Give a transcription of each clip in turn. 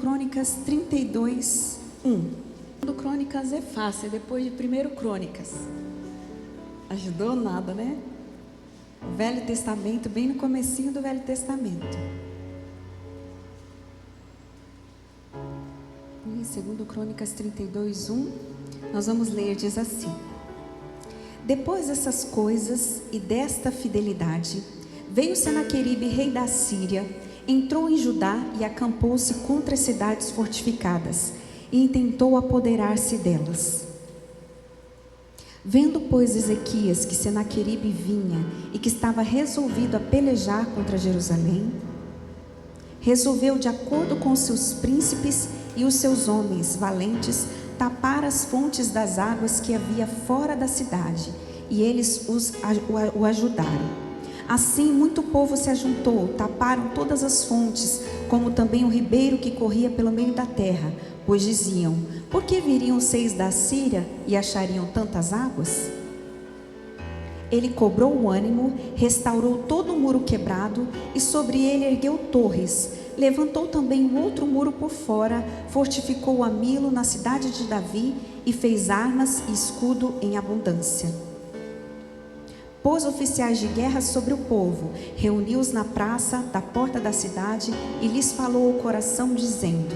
Crônicas 32, 1. Segundo Crônicas é fácil, é depois de 1 Crônicas. Ajudou nada, né? O Velho Testamento, bem no comecinho do Velho Testamento. Em 2 Crônicas 32, 1, nós vamos ler, diz assim: Depois dessas coisas e desta fidelidade, veio Senaqueribe, rei da Síria, entrou em Judá e acampou-se contra as cidades fortificadas e intentou apoderar-se delas. Vendo, pois, Ezequias que Senaqueribe vinha e que estava resolvido a pelejar contra Jerusalém, resolveu, de acordo com seus príncipes e os seus homens valentes, tapar as fontes das águas que havia fora da cidade, e eles o ajudaram. Assim, muito povo se ajuntou, taparam todas as fontes, como também o ribeiro que corria pelo meio da terra, pois diziam: por que viriam os reis da Síria e achariam tantas águas? Ele cobrou o ânimo, restaurou todo o muro quebrado e sobre ele ergueu torres. Levantou também um outro muro por fora, fortificou a Milo na cidade de Davi e fez armas e escudo em abundância. Pôs oficiais de guerra sobre o povo, reuniu-os na praça da porta da cidade e lhes falou ao coração, dizendo: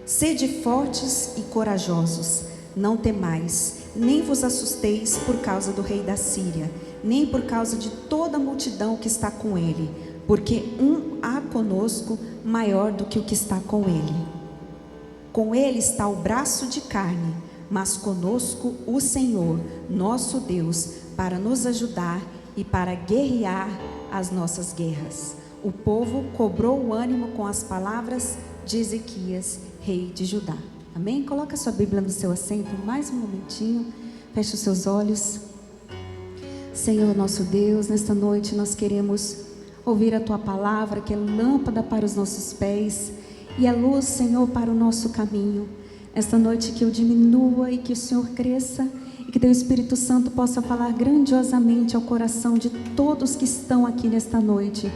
sede fortes e corajosos, não temais, nem vos assusteis por causa do rei da Síria, nem por causa de toda a multidão que está com ele, porque há conosco maior do que o que está com ele. Com ele está o braço de carne, mas conosco o Senhor, nosso Deus, para nos ajudar e para guerrear as nossas guerras. O povo cobrou o ânimo com as palavras de Ezequias, rei de Judá. Amém? Coloca a sua Bíblia no seu assento mais um momentinho. Feche os seus olhos. Senhor nosso Deus, nesta noite nós queremos ouvir a Tua palavra, que é lâmpada para os nossos pés e é luz, Senhor, para o nosso caminho. Esta noite que eu diminua e que o Senhor cresça, e que Teu Espírito Santo possa falar grandiosamente ao coração de todos que estão aqui nesta noite.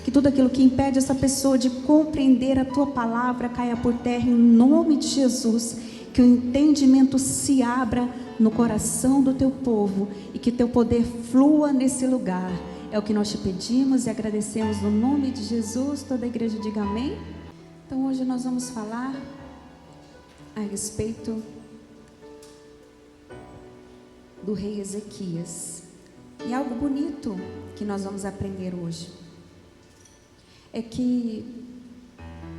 Que tudo aquilo que impede essa pessoa de compreender a Tua palavra caia por terra em nome de Jesus. Que o entendimento se abra no coração do Teu povo e que Teu poder flua nesse lugar. É o que nós te pedimos e agradecemos no nome de Jesus. Toda a igreja diga amém. Então hoje nós vamos falar a respeito do rei Ezequias. E algo bonito que nós vamos aprender hoje é que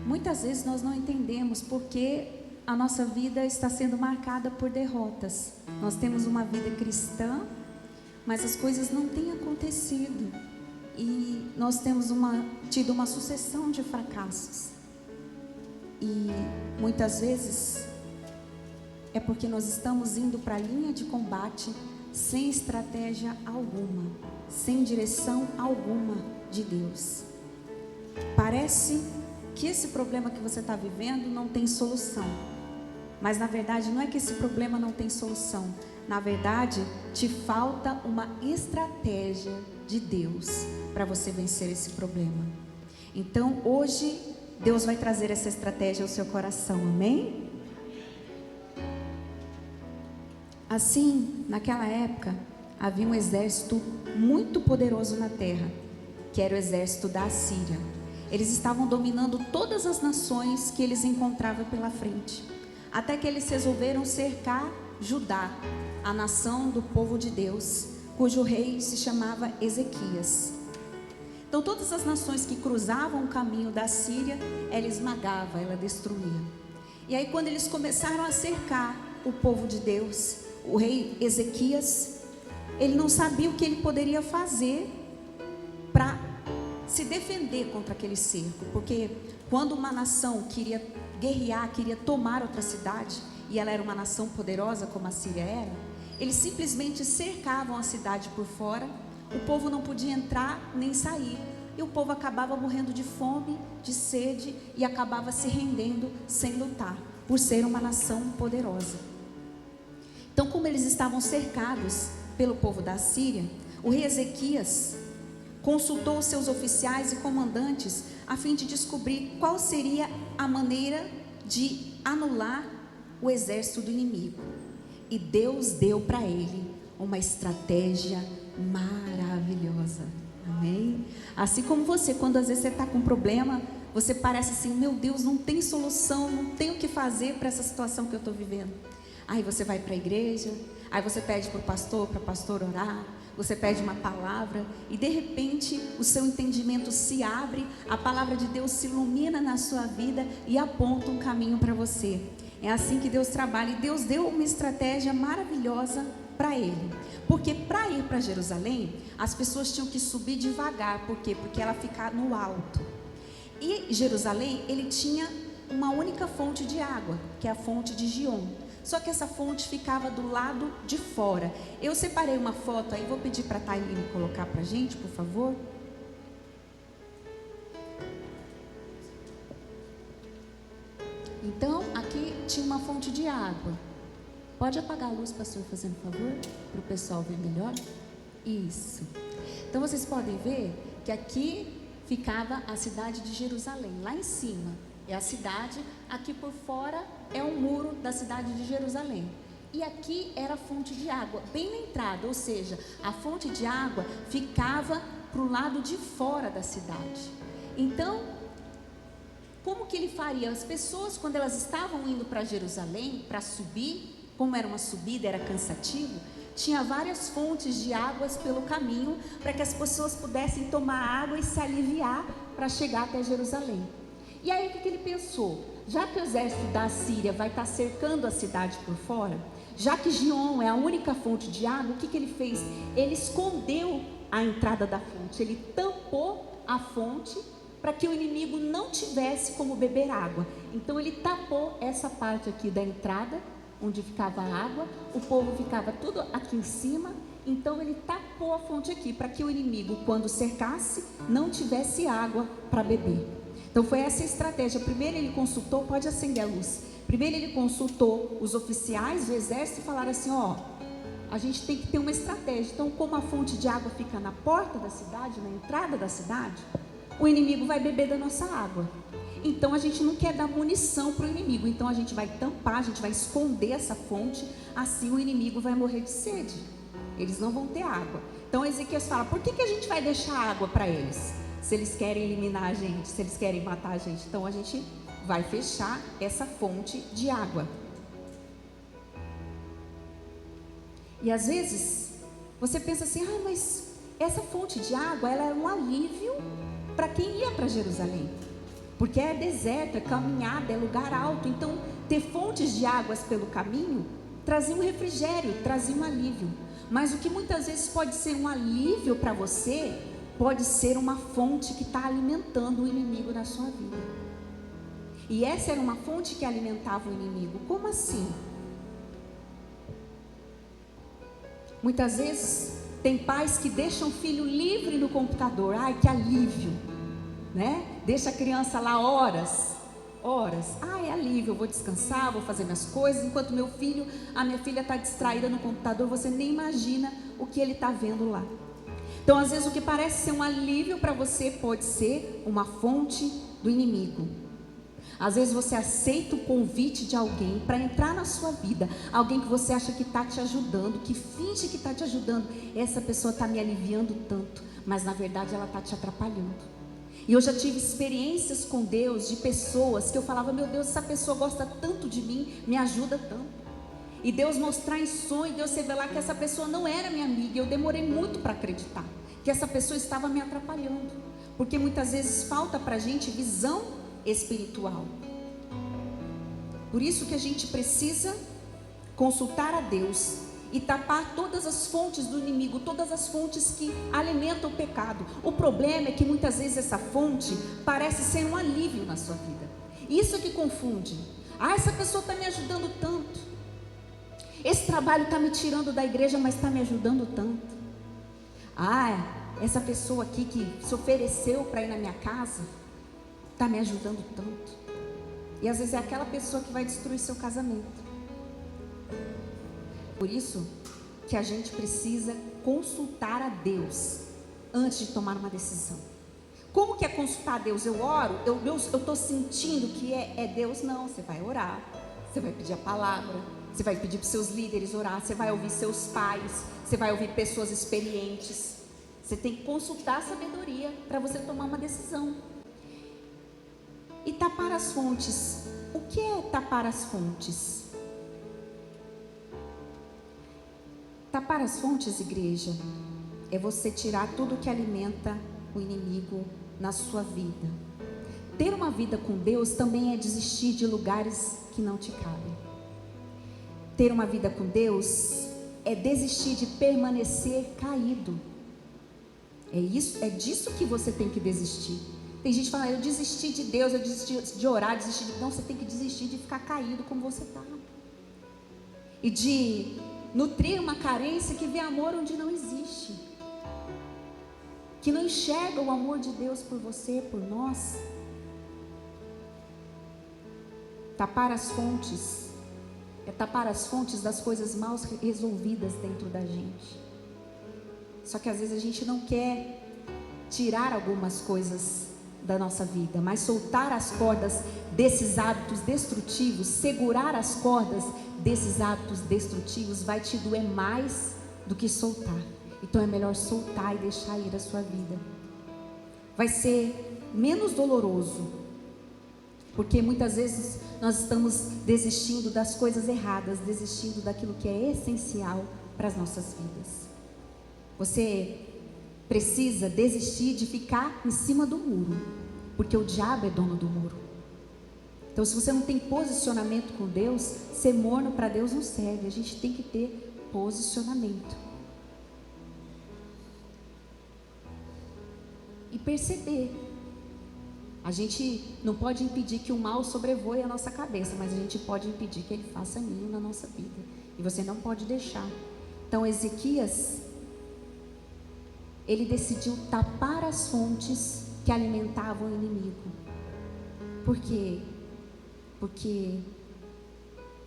muitas vezes nós não entendemos porque a nossa vida está sendo marcada por derrotas. Nós temos uma vida cristã, mas as coisas não têm acontecido e nós temos tido uma sucessão de fracassos. E muitas vezes é porque nós estamos indo para a linha de combate sem estratégia alguma, sem direção alguma de Deus. Parece que esse problema que você está vivendo não tem solução, mas na verdade não é que esse problema não tem solução. Na verdade, te falta uma estratégia de Deus para você vencer esse problema. Então hoje Deus vai trazer essa estratégia ao seu coração, amém? Assim, naquela época, havia um exército muito poderoso na terra, que era o exército da Assíria. Eles estavam dominando todas as nações que eles encontravam pela frente, até que eles resolveram cercar Judá, a nação do povo de Deus, cujo rei se chamava Ezequias. Então todas as nações que cruzavam o caminho da Síria, ela esmagava, ela destruía. E aí quando eles começaram a cercar o povo de Deus, o rei Ezequias, ele não sabia o que ele poderia fazer para se defender contra aquele cerco, porque quando uma nação queria guerrear, queria tomar outra cidade, e ela era uma nação poderosa como a Síria era, eles simplesmente cercavam a cidade por fora, o povo não podia entrar nem sair, e o povo acabava morrendo de fome, de sede, e acabava se rendendo sem lutar, por ser uma nação poderosa. Então, como eles estavam cercados pelo povo da Síria, o rei Ezequias consultou os seus oficiais e comandantes a fim de descobrir qual seria a maneira de anular o exército do inimigo. E Deus deu para ele uma estratégia maravilhosa. Amém? Assim como você, quando às vezes você está com um problema, você parece assim, meu Deus, não tem solução, não tem o que fazer para essa situação que eu estou vivendo. Aí você vai para a igreja, aí você pede para o pastor, para a pastora orar, você pede uma palavra e de repente o seu entendimento se abre, a palavra de Deus se ilumina na sua vida e aponta um caminho para você. É assim que Deus trabalha, e Deus deu uma estratégia maravilhosa para ele. Porque para ir para Jerusalém, as pessoas tinham que subir devagar. Por quê? Porque ela fica no alto. E Jerusalém, ele tinha uma única fonte de água, que é a fonte de Gion. Só que essa fonte ficava do lado de fora. Eu separei uma foto aí, vou pedir para a Thaíne colocar para a gente, por favor. Então, aqui tinha uma fonte de água. Pode apagar a luz, pastor, fazendo favor, para o pessoal ver melhor? Isso. Então, vocês podem ver que aqui ficava a cidade de Jerusalém. Lá em cima é a cidade, aqui por fora é um muro da cidade de Jerusalém. E aqui era a fonte de água, bem na entrada, ou seja, a fonte de água ficava para o lado de fora da cidade. Então, como que ele faria? As pessoas, quando elas estavam indo para Jerusalém, para subir, como era uma subida, era cansativo, tinha várias fontes de águas pelo caminho, para que as pessoas pudessem tomar água e se aliviar para chegar até Jerusalém. E aí o que ele pensou? Já que o exército da Síria vai estar cercando a cidade por fora, já que Gion é a única fonte de água, o que ele fez? Ele escondeu a entrada da fonte, ele tampou a fonte para que o inimigo não tivesse como beber água. Então ele tapou essa parte aqui da entrada, onde ficava a água, o povo ficava tudo aqui em cima, então ele tapou a fonte aqui, para que o inimigo, quando cercasse, não tivesse água para beber. Então foi essa a estratégia. Primeiro ele consultou, pode acender a luz, primeiro ele consultou os oficiais do exército e falaram assim, a gente tem que ter uma estratégia. Então, como a fonte de água fica na porta da cidade, na entrada da cidade, o inimigo vai beber da nossa água. Então a gente não quer dar munição para o inimigo, então a gente vai tampar, a gente vai esconder essa fonte, assim o inimigo vai morrer de sede, eles não vão ter água. Então Ezequias fala, por que a gente vai deixar água para eles? Se eles querem eliminar a gente, se eles querem matar a gente, então a gente vai fechar essa fonte de água. E às vezes você pensa assim, mas essa fonte de água, ela é um alívio para quem ia para Jerusalém. Porque é deserto, é caminhada, é lugar alto. Então, ter fontes de águas pelo caminho trazia um refrigério, trazia um alívio. Mas o que muitas vezes pode ser um alívio para você, pode ser uma fonte que está alimentando o inimigo na sua vida. E essa era uma fonte que alimentava o inimigo. Como assim? Muitas vezes tem pais que deixam o filho livre no computador. Ai, que alívio, né? Deixa a criança lá horas. É alívio, eu vou descansar, vou fazer minhas coisas, enquanto a minha filha está distraída no computador, você nem imagina o que ele está vendo lá. Então, às vezes, o que parece ser um alívio para você pode ser uma fonte do inimigo. Às vezes você aceita o convite de alguém para entrar na sua vida, alguém que você acha que está te ajudando, que finge que está te ajudando. Essa pessoa está me aliviando tanto, mas na verdade ela está te atrapalhando. E eu já tive experiências com Deus de pessoas que eu falava, meu Deus, essa pessoa gosta tanto de mim, me ajuda tanto. E Deus mostrar em sonho, Deus revelar que essa pessoa não era minha amiga. Eu demorei muito para acreditar que essa pessoa estava me atrapalhando, porque muitas vezes falta para a gente visão espiritual. Por isso que a gente precisa consultar a Deus e tapar todas as fontes do inimigo, todas as fontes que alimentam o pecado. O problema é que muitas vezes essa fonte parece ser um alívio na sua vida. Isso é que confunde. Essa pessoa está me ajudando tanto. Esse trabalho está me tirando da igreja, mas está me ajudando tanto. Essa pessoa aqui que se ofereceu para ir na minha casa, está me ajudando tanto. E às vezes é aquela pessoa que vai destruir seu casamento. Por isso que a gente precisa consultar a Deus antes de tomar uma decisão. Como que é consultar Deus? Eu oro, eu estou sentindo que é Deus? Não, você vai orar, você vai pedir a palavra, você vai pedir para os seus líderes orar, você vai ouvir seus pais, você vai ouvir pessoas experientes. Você tem que consultar a sabedoria para você tomar uma decisão. E tapar as fontes. O que é tapar as fontes? Tapar as fontes, igreja, é você tirar tudo que alimenta o inimigo na sua vida. Ter uma vida com Deus também é desistir de lugares que não te cabem. Ter uma vida com Deus é desistir de permanecer caído. É disso que você tem que desistir. Tem gente que fala, eu desisti de Deus, eu desisti de orar, desisti de... Não, você tem que desistir de ficar caído como você está. E de nutrir uma carência que vê amor onde não existe. Que não enxerga o amor de Deus por você, por nós. Tapar as fontes é tapar as fontes das coisas mal resolvidas dentro da gente. Só que às vezes a gente não quer tirar algumas coisas da nossa vida, mas soltar as cordas desses hábitos destrutivos, segurar as cordas desses hábitos destrutivos vai te doer mais do que soltar. Então é melhor soltar e deixar ir a sua vida. Vai ser menos doloroso, porque muitas vezes nós estamos desistindo das coisas erradas, desistindo daquilo que é essencial para as nossas vidas. Você precisa desistir de ficar em cima do muro, porque o diabo é dono do muro. Então, se você não tem posicionamento com Deus, ser morno para Deus não serve. A gente tem que ter posicionamento e perceber. A gente não pode impedir que o mal sobrevoe a nossa cabeça, mas a gente pode impedir que ele faça ninho na nossa vida. E você não pode deixar. Então, Ezequias, ele decidiu tapar as fontes que alimentavam o inimigo. Por quê? Porque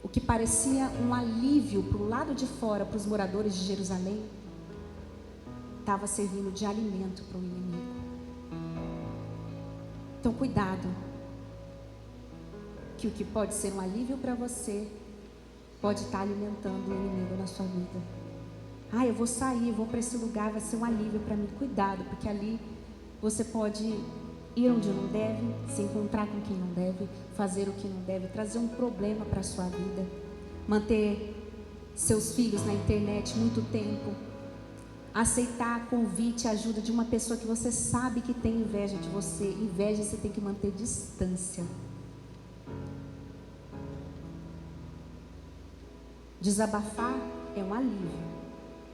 o que parecia um alívio para o lado de fora, para os moradores de Jerusalém, estava servindo de alimento para o inimigo. Então, cuidado, que o que pode ser um alívio para você, pode estar alimentando o inimigo na sua vida. Eu vou sair, vou para esse lugar, vai ser um alívio para mim. Cuidado, porque ali você pode ir onde não deve, se encontrar com quem não deve, fazer o que não deve, trazer um problema para a sua vida, manter seus filhos na internet muito tempo, aceitar convite, ajuda de uma pessoa que você sabe que tem inveja de você. Inveja você tem que manter distância. Desabafar é um alívio,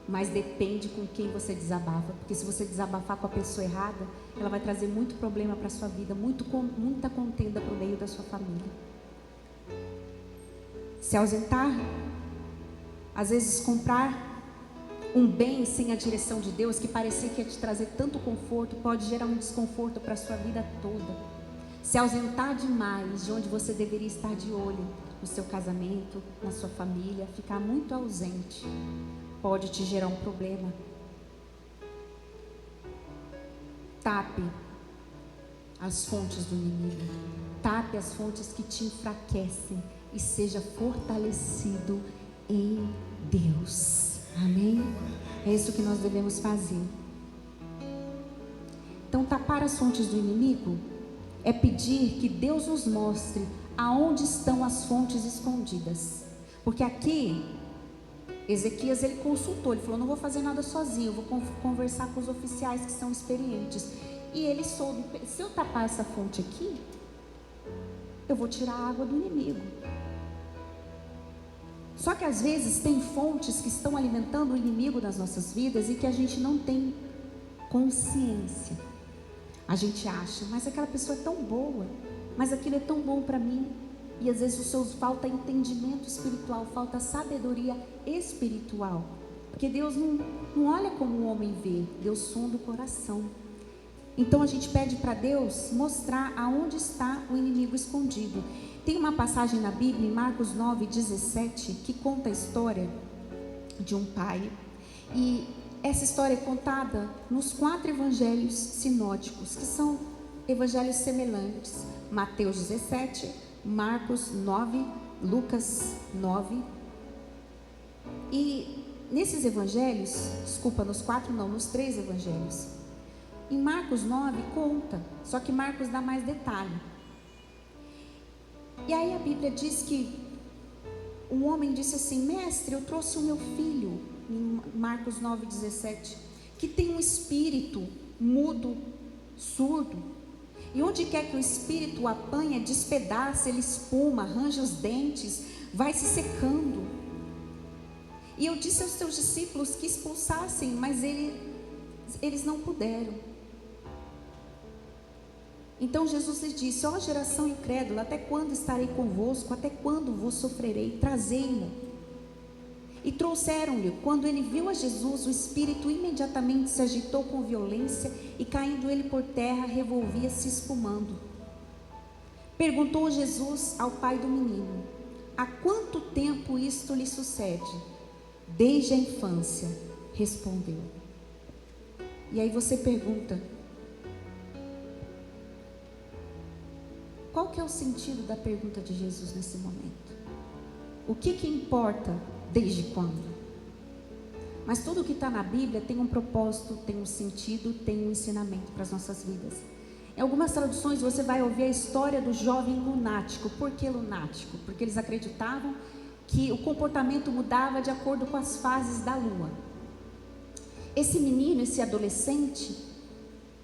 mas depende com quem você desabafa, porque se você desabafar com a pessoa errada, ela vai trazer muito problema para a sua vida, muita contenda para o meio da sua família. Se ausentar, às vezes comprar um bem sem a direção de Deus, que parecia que ia te trazer tanto conforto, pode gerar um desconforto para a sua vida toda. Se ausentar demais de onde você deveria estar de olho, no seu casamento, na sua família, ficar muito ausente, pode te gerar um problema. Tape as fontes do inimigo, tape as fontes que te enfraquecem e seja fortalecido em Deus. Amém? É isso que nós devemos fazer. Então, tapar as fontes do inimigo é pedir que Deus nos mostre aonde estão as fontes escondidas. Porque aqui Ezequias, ele consultou, ele falou, não vou fazer nada sozinho, eu vou conversar com os oficiais que são experientes. E ele soube, se eu tapar essa fonte aqui, eu vou tirar a água do inimigo. Só que às vezes tem fontes que estão alimentando o inimigo nas nossas vidas e que a gente não tem consciência. A gente acha, mas aquela pessoa é tão boa, mas aquilo é tão bom para mim. E às vezes falta entendimento espiritual, falta sabedoria espiritual. Porque Deus não olha como o homem vê, Deus sonda o coração. Então a gente pede para Deus mostrar aonde está o inimigo escondido. Tem uma passagem na Bíblia, em Marcos 9, 17, que conta a história de um pai. E essa história é contada nos 4 evangelhos sinóticos, que são evangelhos semelhantes: Mateus 17, Marcos 9, Lucas 9. E nesses evangelhos, nos 4 não, nos 3 evangelhos, em Marcos 9 conta, só que Marcos dá mais detalhe. E aí a Bíblia diz que um homem disse assim: mestre, eu trouxe o meu filho, em Marcos 9,17, que tem um espírito mudo, surdo, e onde quer que o espírito o apanha, despedaça, ele espuma, arranja os dentes, vai se secando. E eu disse aos teus discípulos que expulsassem, mas eles não puderam. Então Jesus lhe disse: ó geração incrédula, até quando estarei convosco? Até quando vos sofrerei? Trazei-mo. E trouxeram-lhe. Quando ele viu a Jesus, o espírito imediatamente se agitou com violência, e caindo ele por terra, revolvia-se espumando. Perguntou Jesus ao pai do menino: há quanto tempo isto lhe sucede? Desde a infância, respondeu. E aí você pergunta: qual que é o sentido da pergunta de Jesus nesse momento? O que importa desde quando? Mas tudo que está na Bíblia tem um propósito, tem um sentido, tem um ensinamento para as nossas vidas. Em algumas traduções você vai ouvir a história do jovem lunático. Por que lunático? Porque eles acreditavam que o comportamento mudava de acordo com as fases da lua. Esse menino, esse adolescente,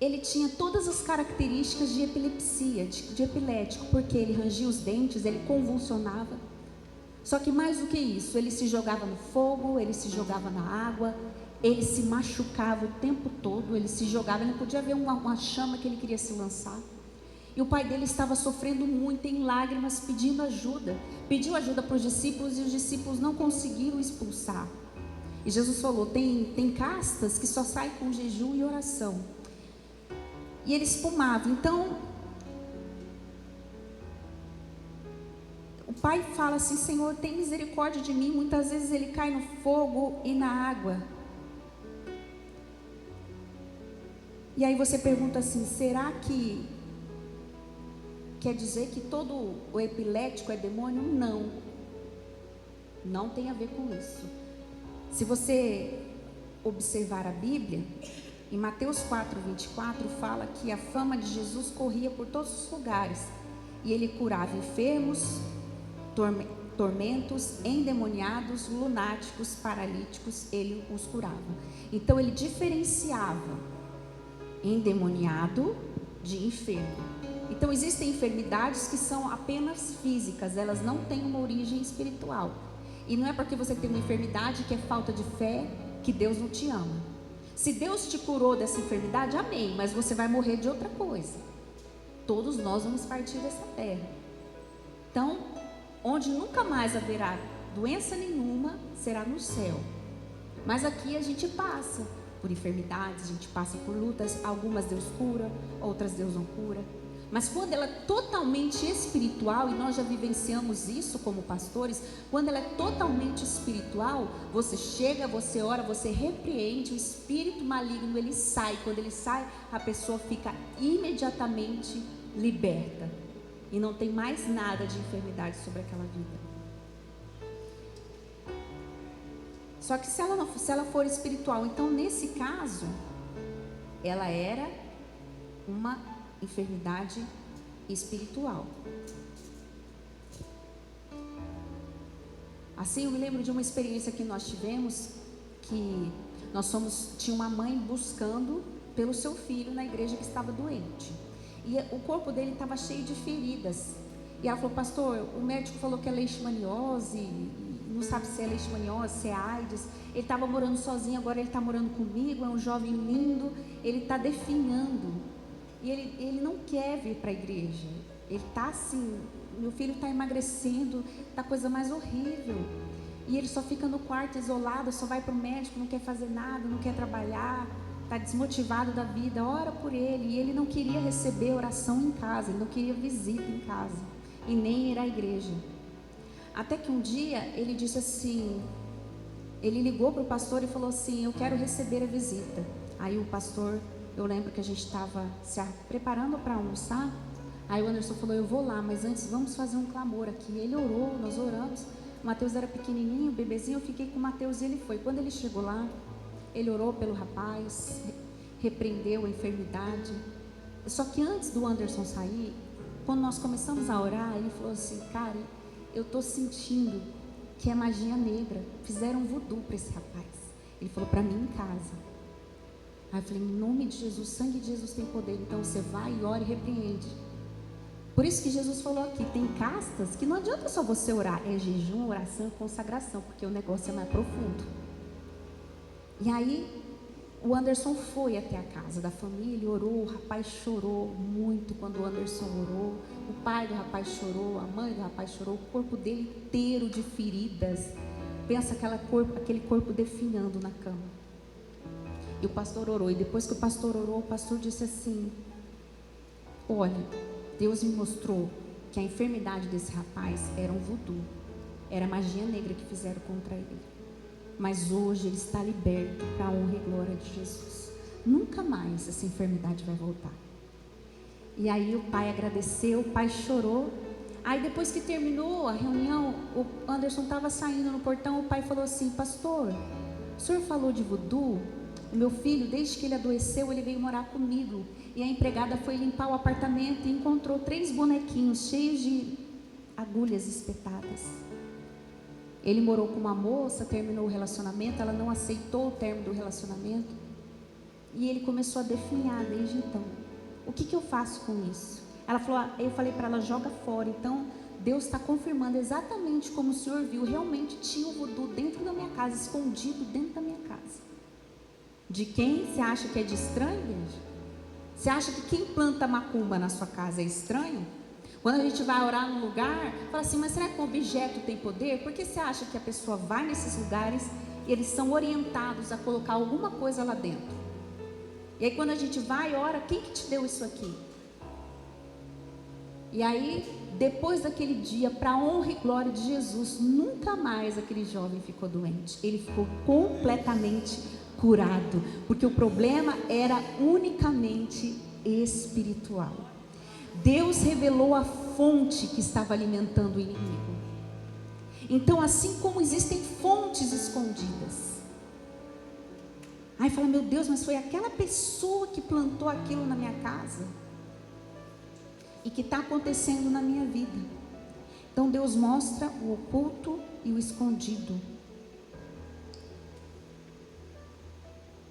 ele tinha todas as características de epilepsia, de epilético, porque ele rangia os dentes, ele convulsionava. Só que mais do que isso, ele se jogava no fogo, ele se jogava na água, ele se machucava o tempo todo, ele se jogava, ele não podia ver uma chama que ele queria se lançar. E o pai dele estava sofrendo muito, em lágrimas, pedindo ajuda. Pediu ajuda para os discípulos e os discípulos não conseguiram expulsar. E Jesus falou: tem castas que só saem com jejum e oração. E ele espumava. Então, o pai fala assim: Senhor, tem misericórdia de mim. Muitas vezes ele cai no fogo e na água. E aí você pergunta assim: será que quer dizer que todo o epilético é demônio? Não. Não tem a ver com isso. Se você observar a Bíblia, em Mateus 4:24 fala que a fama de Jesus corria por todos os lugares. E ele curava enfermos, tormentos, endemoniados, lunáticos, paralíticos, ele os curava. Então ele diferenciava endemoniado de enfermo. Então existem enfermidades que são apenas físicas, elas não têm uma origem espiritual. E não é porque você tem uma enfermidade que é falta de fé, que Deus não te ama. Se Deus te curou dessa enfermidade, amém, mas você vai morrer de outra coisa. Todos nós vamos partir dessa terra. Então, onde nunca mais haverá doença nenhuma, será no céu. Mas aqui a gente passa por enfermidades, a gente passa por lutas. Algumas Deus cura, outras Deus não cura. Mas quando ela é totalmente espiritual, e nós já vivenciamos isso como pastores, quando ela é totalmente espiritual, você chega, você ora, você repreende, o espírito maligno, ele sai. Quando ele sai, a pessoa fica imediatamente liberta. E não tem mais nada de enfermidade sobre aquela vida. Só que se ela for espiritual, então nesse caso, ela era uma enfermidade espiritual. Assim, eu me lembro de uma experiência que nós tivemos, que tinha uma mãe buscando pelo seu filho na igreja que estava doente. E o corpo dele estava cheio de feridas. E ela falou: pastor, o médico falou que é leishmaniose, não sabe se é leishmaniose, se é AIDS. Ele estava morando sozinho, agora ele está morando comigo, é um jovem lindo, ele está definhando. E ele não quer vir para a igreja. Ele está assim, meu filho está emagrecendo, está a coisa mais horrível. E ele só fica no quarto isolado, só vai para o médico, não quer fazer nada, não quer trabalhar, está desmotivado da vida. Ora por ele. E ele não queria receber oração em casa, ele não queria visita em casa, e nem ir à igreja. Até que um dia ele disse assim: Ele ligou para o pastor e falou assim: eu quero receber a visita. Aí o pastor, eu lembro que a gente estava se preparando para almoçar. Aí o Anderson falou: eu vou lá, mas antes vamos fazer um clamor aqui. Ele orou, nós oramos. O Mateus era pequenininho, bebezinho, eu fiquei com o Mateus e ele foi. Quando ele chegou lá, ele orou pelo rapaz, repreendeu a enfermidade. Só que antes do Anderson sair, quando nós começamos a orar, ele falou assim: cara, eu estou sentindo que é magia negra, fizeram voodoo para esse rapaz. Ele falou para mim em casa. Aí eu falei: em nome de Jesus, sangue de Jesus tem poder, então você vai e ora e repreende. Por isso que Jesus falou aqui, tem castas que não adianta só você orar, é jejum, oração e consagração, porque o negócio é mais profundo. E aí o Anderson foi até a casa da família, orou, o rapaz chorou muito quando o Anderson orou, o pai do rapaz chorou, a mãe do rapaz chorou, o corpo dele inteiro de feridas, pensa aquele corpo definhando na cama. E o pastor orou, e depois que o pastor orou, o pastor disse assim: olha, Deus me mostrou que a enfermidade desse rapaz era um voodoo, era magia negra que fizeram contra ele. Mas hoje ele está liberto para a honra e glória de Jesus. Nunca mais essa enfermidade vai voltar. E aí o pai agradeceu, o pai chorou. Aí depois que terminou a reunião, o Anderson estava saindo no portão, o pai falou assim: pastor, o senhor falou de voodoo? O meu filho, desde que ele adoeceu, ele veio morar comigo. E a empregada foi limpar o apartamento e encontrou 3 bonequinhos cheios de agulhas espetadas. Ele morou com uma moça, terminou o relacionamento, ela não aceitou o término do relacionamento. E ele começou a definhar desde então. O que eu faço com isso? Ela falou, eu falei para ela: joga fora. Então Deus está confirmando exatamente como o senhor viu. Realmente tinha o voodoo dentro da minha casa, escondido dentro da minha casa. De quem? Você acha que é de estranho, igreja? Você acha que quem planta macumba na sua casa é estranho? Quando a gente vai orar num lugar, fala assim: mas será que o objeto tem poder? Por que você acha que a pessoa vai nesses lugares e eles são orientados a colocar alguma coisa lá dentro? E aí quando a gente vai e ora, quem que te deu isso aqui? E aí, depois daquele dia, para a honra e glória de Jesus, nunca mais aquele jovem ficou doente. Ele ficou completamente curado, porque o problema era unicamente espiritual. Deus revelou a fonte que estava alimentando o inimigo. Então, assim como existem fontes escondidas, aí fala: meu Deus, mas foi aquela pessoa que plantou aquilo na minha casa e que está acontecendo na minha vida. Então Deus mostra o oculto e o escondido.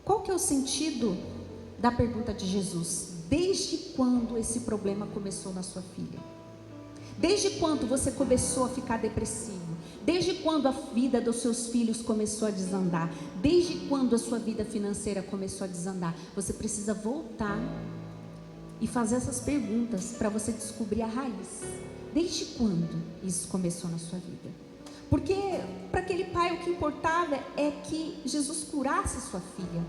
Qual que é o sentido da pergunta de Jesus? Desde quando esse problema começou na sua filha? Desde quando você começou a ficar depressivo? Desde quando a vida dos seus filhos começou a desandar? Desde quando a sua vida financeira começou a desandar? Você precisa voltar e fazer essas perguntas para você descobrir a raiz. Desde quando isso começou na sua vida? Porque para aquele pai o que importava é que Jesus curasse sua filha.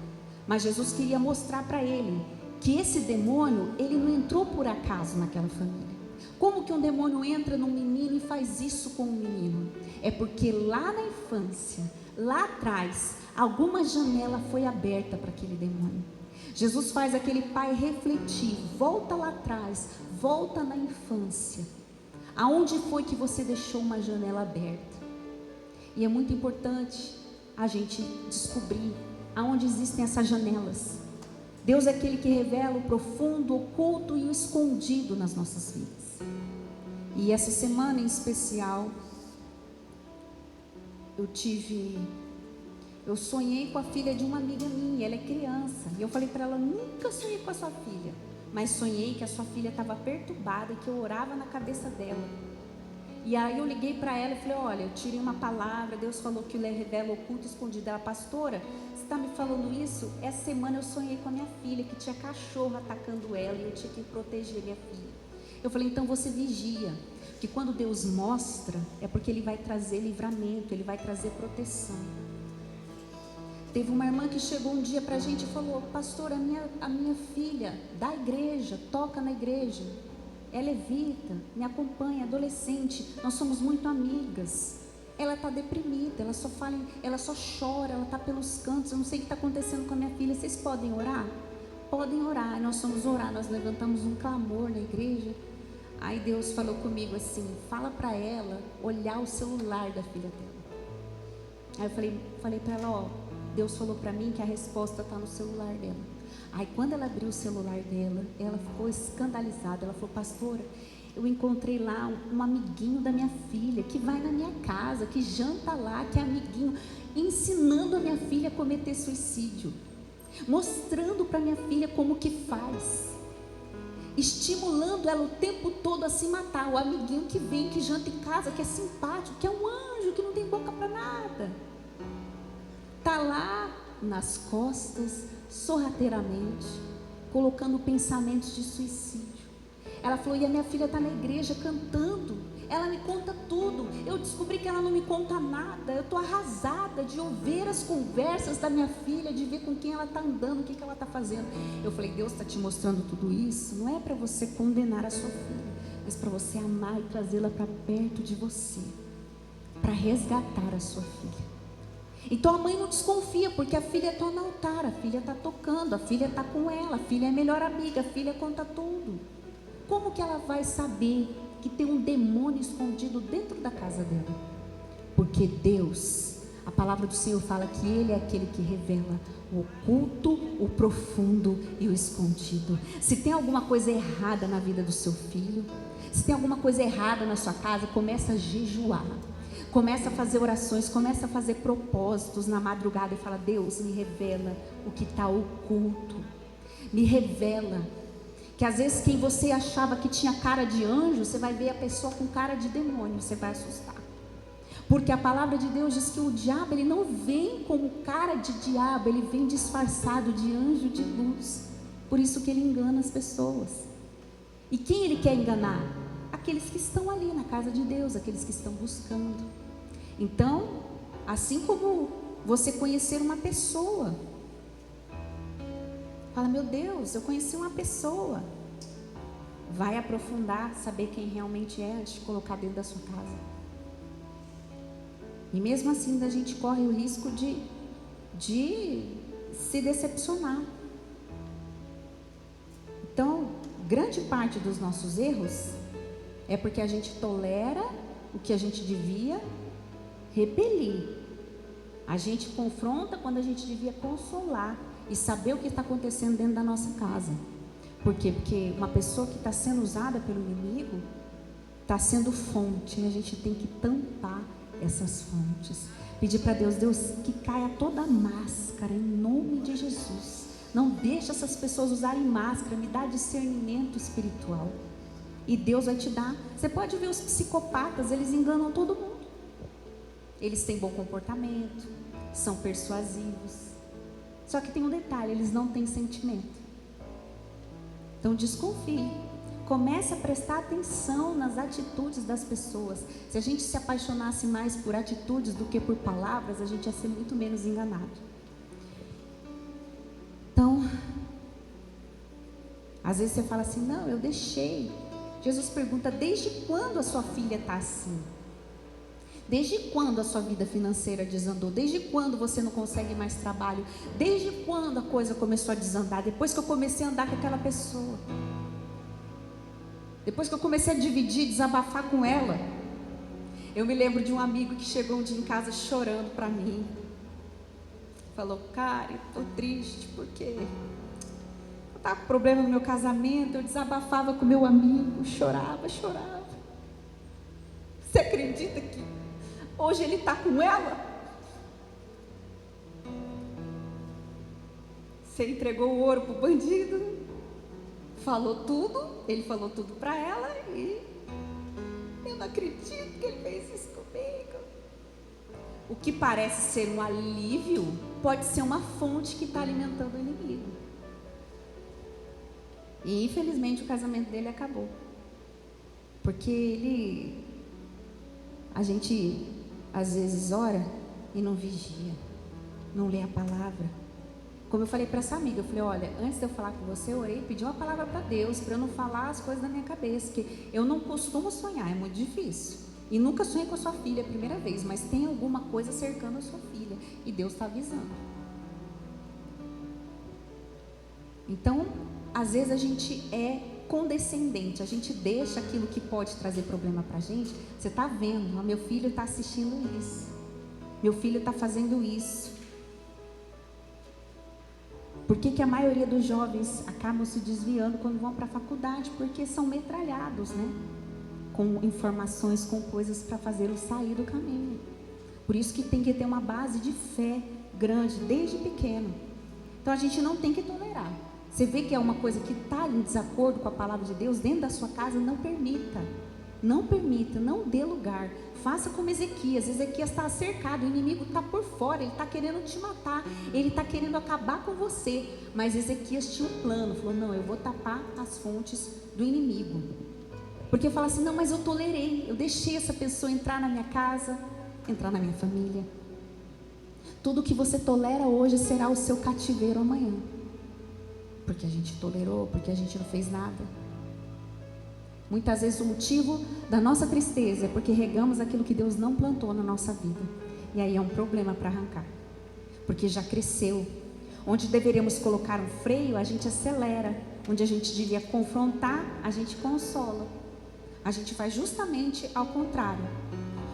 Mas Jesus queria mostrar para ele que esse demônio, ele não entrou por acaso naquela família. Como que um demônio entra num menino e faz isso com um menino? É porque lá na infância, lá atrás, alguma janela foi aberta para aquele demônio. Jesus faz aquele pai refletir: volta lá atrás, volta na infância. Aonde foi que você deixou uma janela aberta? E é muito importante a gente descobrir aonde existem essas janelas. Deus é aquele que revela o profundo, o oculto e o escondido nas nossas vidas. E essa semana em especial, eu sonhei com a filha de uma amiga minha. Ela é criança, e eu falei para ela: nunca sonhei com a sua filha, mas sonhei que a sua filha estava perturbada e que eu orava na cabeça dela. E aí eu liguei para ela e falei: olha, eu tirei uma palavra, Deus falou que ele revela o oculto e escondido. Ela: pastora, você está me falando isso? Essa semana eu sonhei com a minha filha, que tinha cachorro atacando ela e eu tinha que proteger minha filha. Eu falei: então você vigia, que quando Deus mostra, é porque Ele vai trazer livramento, Ele vai trazer proteção. Teve uma irmã que chegou um dia para a gente e falou: pastor, a minha filha da igreja, toca na igreja, é levita, me acompanha, adolescente, nós somos muito amigas. ela está deprimida, ela só fala, ela só chora, ela está pelos cantos, eu não sei o que está acontecendo com a minha filha. Vocês podem orar? Podem orar. Nós fomos orar, nós levantamos um clamor na igreja. Aí Deus falou comigo assim: fala para ela olhar o celular da filha dela. Aí eu falei para ela: ó, Deus falou para mim que a resposta está no celular dela. Aí quando ela abriu o celular dela, ela ficou escandalizada. Ela falou: pastora, eu encontrei lá um amiguinho da minha filha, que vai na minha casa, que janta lá, que é amiguinho, ensinando a minha filha a cometer suicídio, mostrando para minha filha como que faz, estimulando ela o tempo todo a se matar. O amiguinho que vem, que janta em casa, que é simpático, que é um anjo, que não tem boca para nada, está lá nas costas, sorrateiramente, colocando pensamentos de suicídio. Ela falou: e a minha filha está na igreja cantando, ela me conta tudo. Eu descobri que ela não me conta nada. Eu estou arrasada de ouvir as conversas da minha filha, de ver com quem ela está andando, o que ela está fazendo. Eu falei: Deus está te mostrando tudo isso, não é para você condenar a sua filha, mas para você amar e trazê-la para perto de você, para resgatar a sua filha. Então a mãe não desconfia, porque a filha está no altar, a filha está tocando, a filha está com ela, a filha é a melhor amiga, a filha conta tudo. Como que ela vai saber que tem um demônio escondido dentro da casa dela? Porque Deus, a palavra do Senhor fala que Ele é aquele que revela o oculto, o profundo e o escondido. Se tem alguma coisa errada na vida do seu filho, se tem alguma coisa errada na sua casa, começa a jejuar, começa a fazer orações, começa a fazer propósitos na madrugada e fala: Deus, me revela o que está oculto, me revela. Que às vezes quem você achava que tinha cara de anjo, você vai ver a pessoa com cara de demônio, você vai assustar. Porque a palavra de Deus diz que o diabo, ele não vem como cara de diabo, ele vem disfarçado de anjo de luz. Por isso que ele engana as pessoas. E quem ele quer enganar? Aqueles que estão ali na casa de Deus, aqueles que estão buscando. Então, assim como você conhecer uma pessoa, fala: meu Deus, eu conheci uma pessoa. Vai aprofundar, saber quem realmente é, antes de colocar dentro da sua casa. E mesmo assim, a gente corre o risco de se decepcionar. Então, grande parte dos nossos erros é porque a gente tolera o que a gente devia repelir. A gente confronta quando a gente devia consolar e saber o que está acontecendo dentro da nossa casa. Por quê? Porque uma pessoa que está sendo usada pelo inimigo está sendo fonte, e a gente tem que tampar essas fontes. Pedir para Deus: Deus, que caia toda a máscara em nome de Jesus. Não deixa essas pessoas usarem máscara, me dá discernimento espiritual. E Deus vai te dar. Você pode ver os psicopatas, eles enganam todo mundo. Eles têm bom comportamento, são persuasivos. Só que tem um detalhe: eles não têm sentimento. Então desconfie. Comece a prestar atenção nas atitudes das pessoas. Se a gente se apaixonasse mais por atitudes do que por palavras, a gente ia ser muito menos enganado. Então, às vezes você fala assim: não, eu deixei. Jesus pergunta: desde quando a sua filha está assim? Desde quando a sua vida financeira desandou? Desde quando você não consegue mais trabalho? Desde quando a coisa começou a desandar? Depois que eu comecei a andar com aquela pessoa, depois que eu comecei a dividir, desabafar com ela. Eu me lembro de um amigo que chegou um dia em casa chorando para mim. Falou: cara, eu estou triste porque eu estava com problema no meu casamento. Eu desabafava com meu amigo, chorava. Você acredita que hoje ele está com ela? Você entregou o ouro para o bandido, falou tudo, ele falou tudo para ela, e eu não acredito que ele fez isso comigo. O que parece ser um alívio pode ser uma fonte que está alimentando o inimigo. E infelizmente o casamento dele acabou, porque a gente às vezes ora e não vigia, não lê a palavra. Como eu falei para essa amiga, eu falei: olha, antes de eu falar com você, eu orei e pedi uma palavra para Deus, para eu não falar as coisas da minha cabeça, que eu não costumo sonhar, é muito difícil. E nunca sonhei com a sua filha a primeira vez, mas tem alguma coisa cercando a sua filha. E Deus está avisando. Então, às vezes a gente é condescendente, a gente deixa aquilo que pode trazer problema para a gente. Você está vendo, meu filho está assistindo isso, meu filho está fazendo isso. Por que a maioria dos jovens acabam se desviando quando vão para a faculdade? Porque são metralhados, né? Com informações, com coisas para fazê-los sair do caminho. Por isso que tem que ter uma base de fé grande, desde pequeno. Então a gente não tem que tolerar. Você vê que é uma coisa que está em desacordo com a palavra de Deus dentro da sua casa, não permita. Não permita, não dê lugar. Faça como Ezequias. Ezequias está cercado, o inimigo está por fora, ele está querendo te matar, ele está querendo acabar com você. Mas Ezequias tinha um plano, falou: não, eu vou tapar as fontes do inimigo. Porque fala assim: não, mas eu tolerei, eu deixei essa pessoa entrar na minha casa, entrar na minha família. Tudo que você tolera hoje será o seu cativeiro amanhã. Porque a gente tolerou, porque a gente não fez nada. Muitas vezes o motivo da nossa tristeza é porque regamos aquilo que Deus não plantou na nossa vida. E aí é um problema para arrancar. Porque já cresceu. Onde deveríamos colocar um freio, a gente acelera. Onde a gente devia confrontar, a gente consola. A gente faz justamente ao contrário.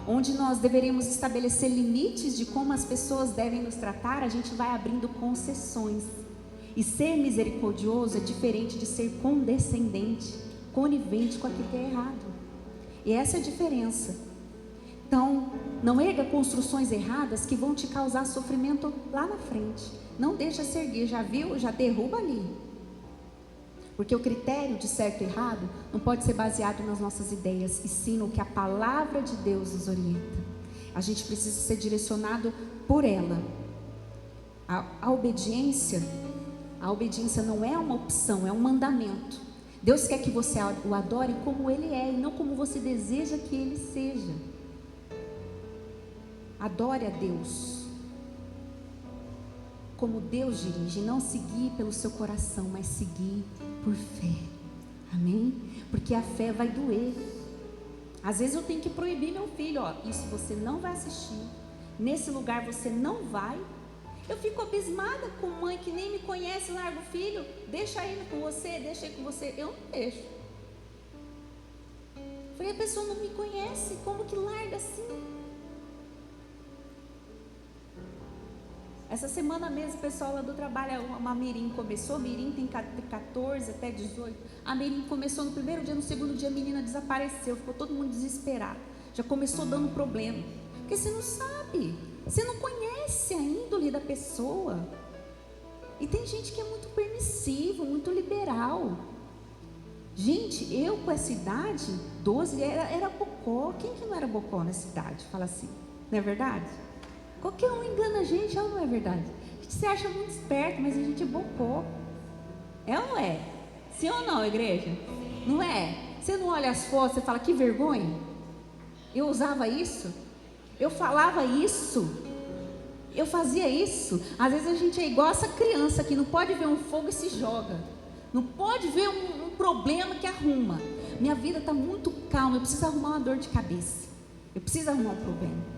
Onde nós deveríamos estabelecer limites de como as pessoas devem nos tratar, a gente vai abrindo concessões. E ser misericordioso é diferente de ser condescendente, conivente com aquilo que é errado. E essa é a diferença. Então, não erga construções erradas que vão te causar sofrimento lá na frente. Não deixa se erguer, já viu? Já derruba ali. Porque o critério de certo e errado não pode ser baseado nas nossas ideias, e sim no que a palavra de Deus nos orienta. A gente precisa ser direcionado por ela. A obediência não é uma opção, é um mandamento. Deus quer que você o adore como Ele é, e não como você deseja que Ele seja. Adore a Deus como Deus dirige, não seguir pelo seu coração, mas seguir por fé. Amém? Porque a fé vai doer. Às vezes eu tenho que proibir meu filho: ó, isso você não vai assistir, nesse lugar você não vai. Eu fico abismada com mãe que nem me conhece, larga o filho, deixa ele com você, deixa ele com você. Eu não deixo. Falei: a pessoa não me conhece, como que larga assim? Essa semana mesmo, o pessoal lá do trabalho, uma mirim começou. Mirim tem 14 até 18. A mirim começou no primeiro dia, no segundo dia a menina desapareceu. Ficou todo mundo desesperado. Já começou dando problema. Porque você não sabe, você não conhece a índole da pessoa. E tem gente que é muito permissivo, muito liberal. Gente, eu com essa idade, 12, era bocó. Quem que não era bocó nessa idade? Fala assim, não é verdade? Qualquer um engana a gente, ou não é verdade? A gente se acha muito esperto, mas a gente é bocó. É ou não é? Sim ou não, igreja? Não é? Você não olha as fotos e fala: que vergonha. Eu usava isso, eu falava isso, eu fazia isso. Às vezes a gente é igual essa criança que não pode ver um fogo e se joga. Não pode ver um problema que arruma. Minha vida está muito calma, eu preciso arrumar uma dor de cabeça. Eu preciso arrumar um problema.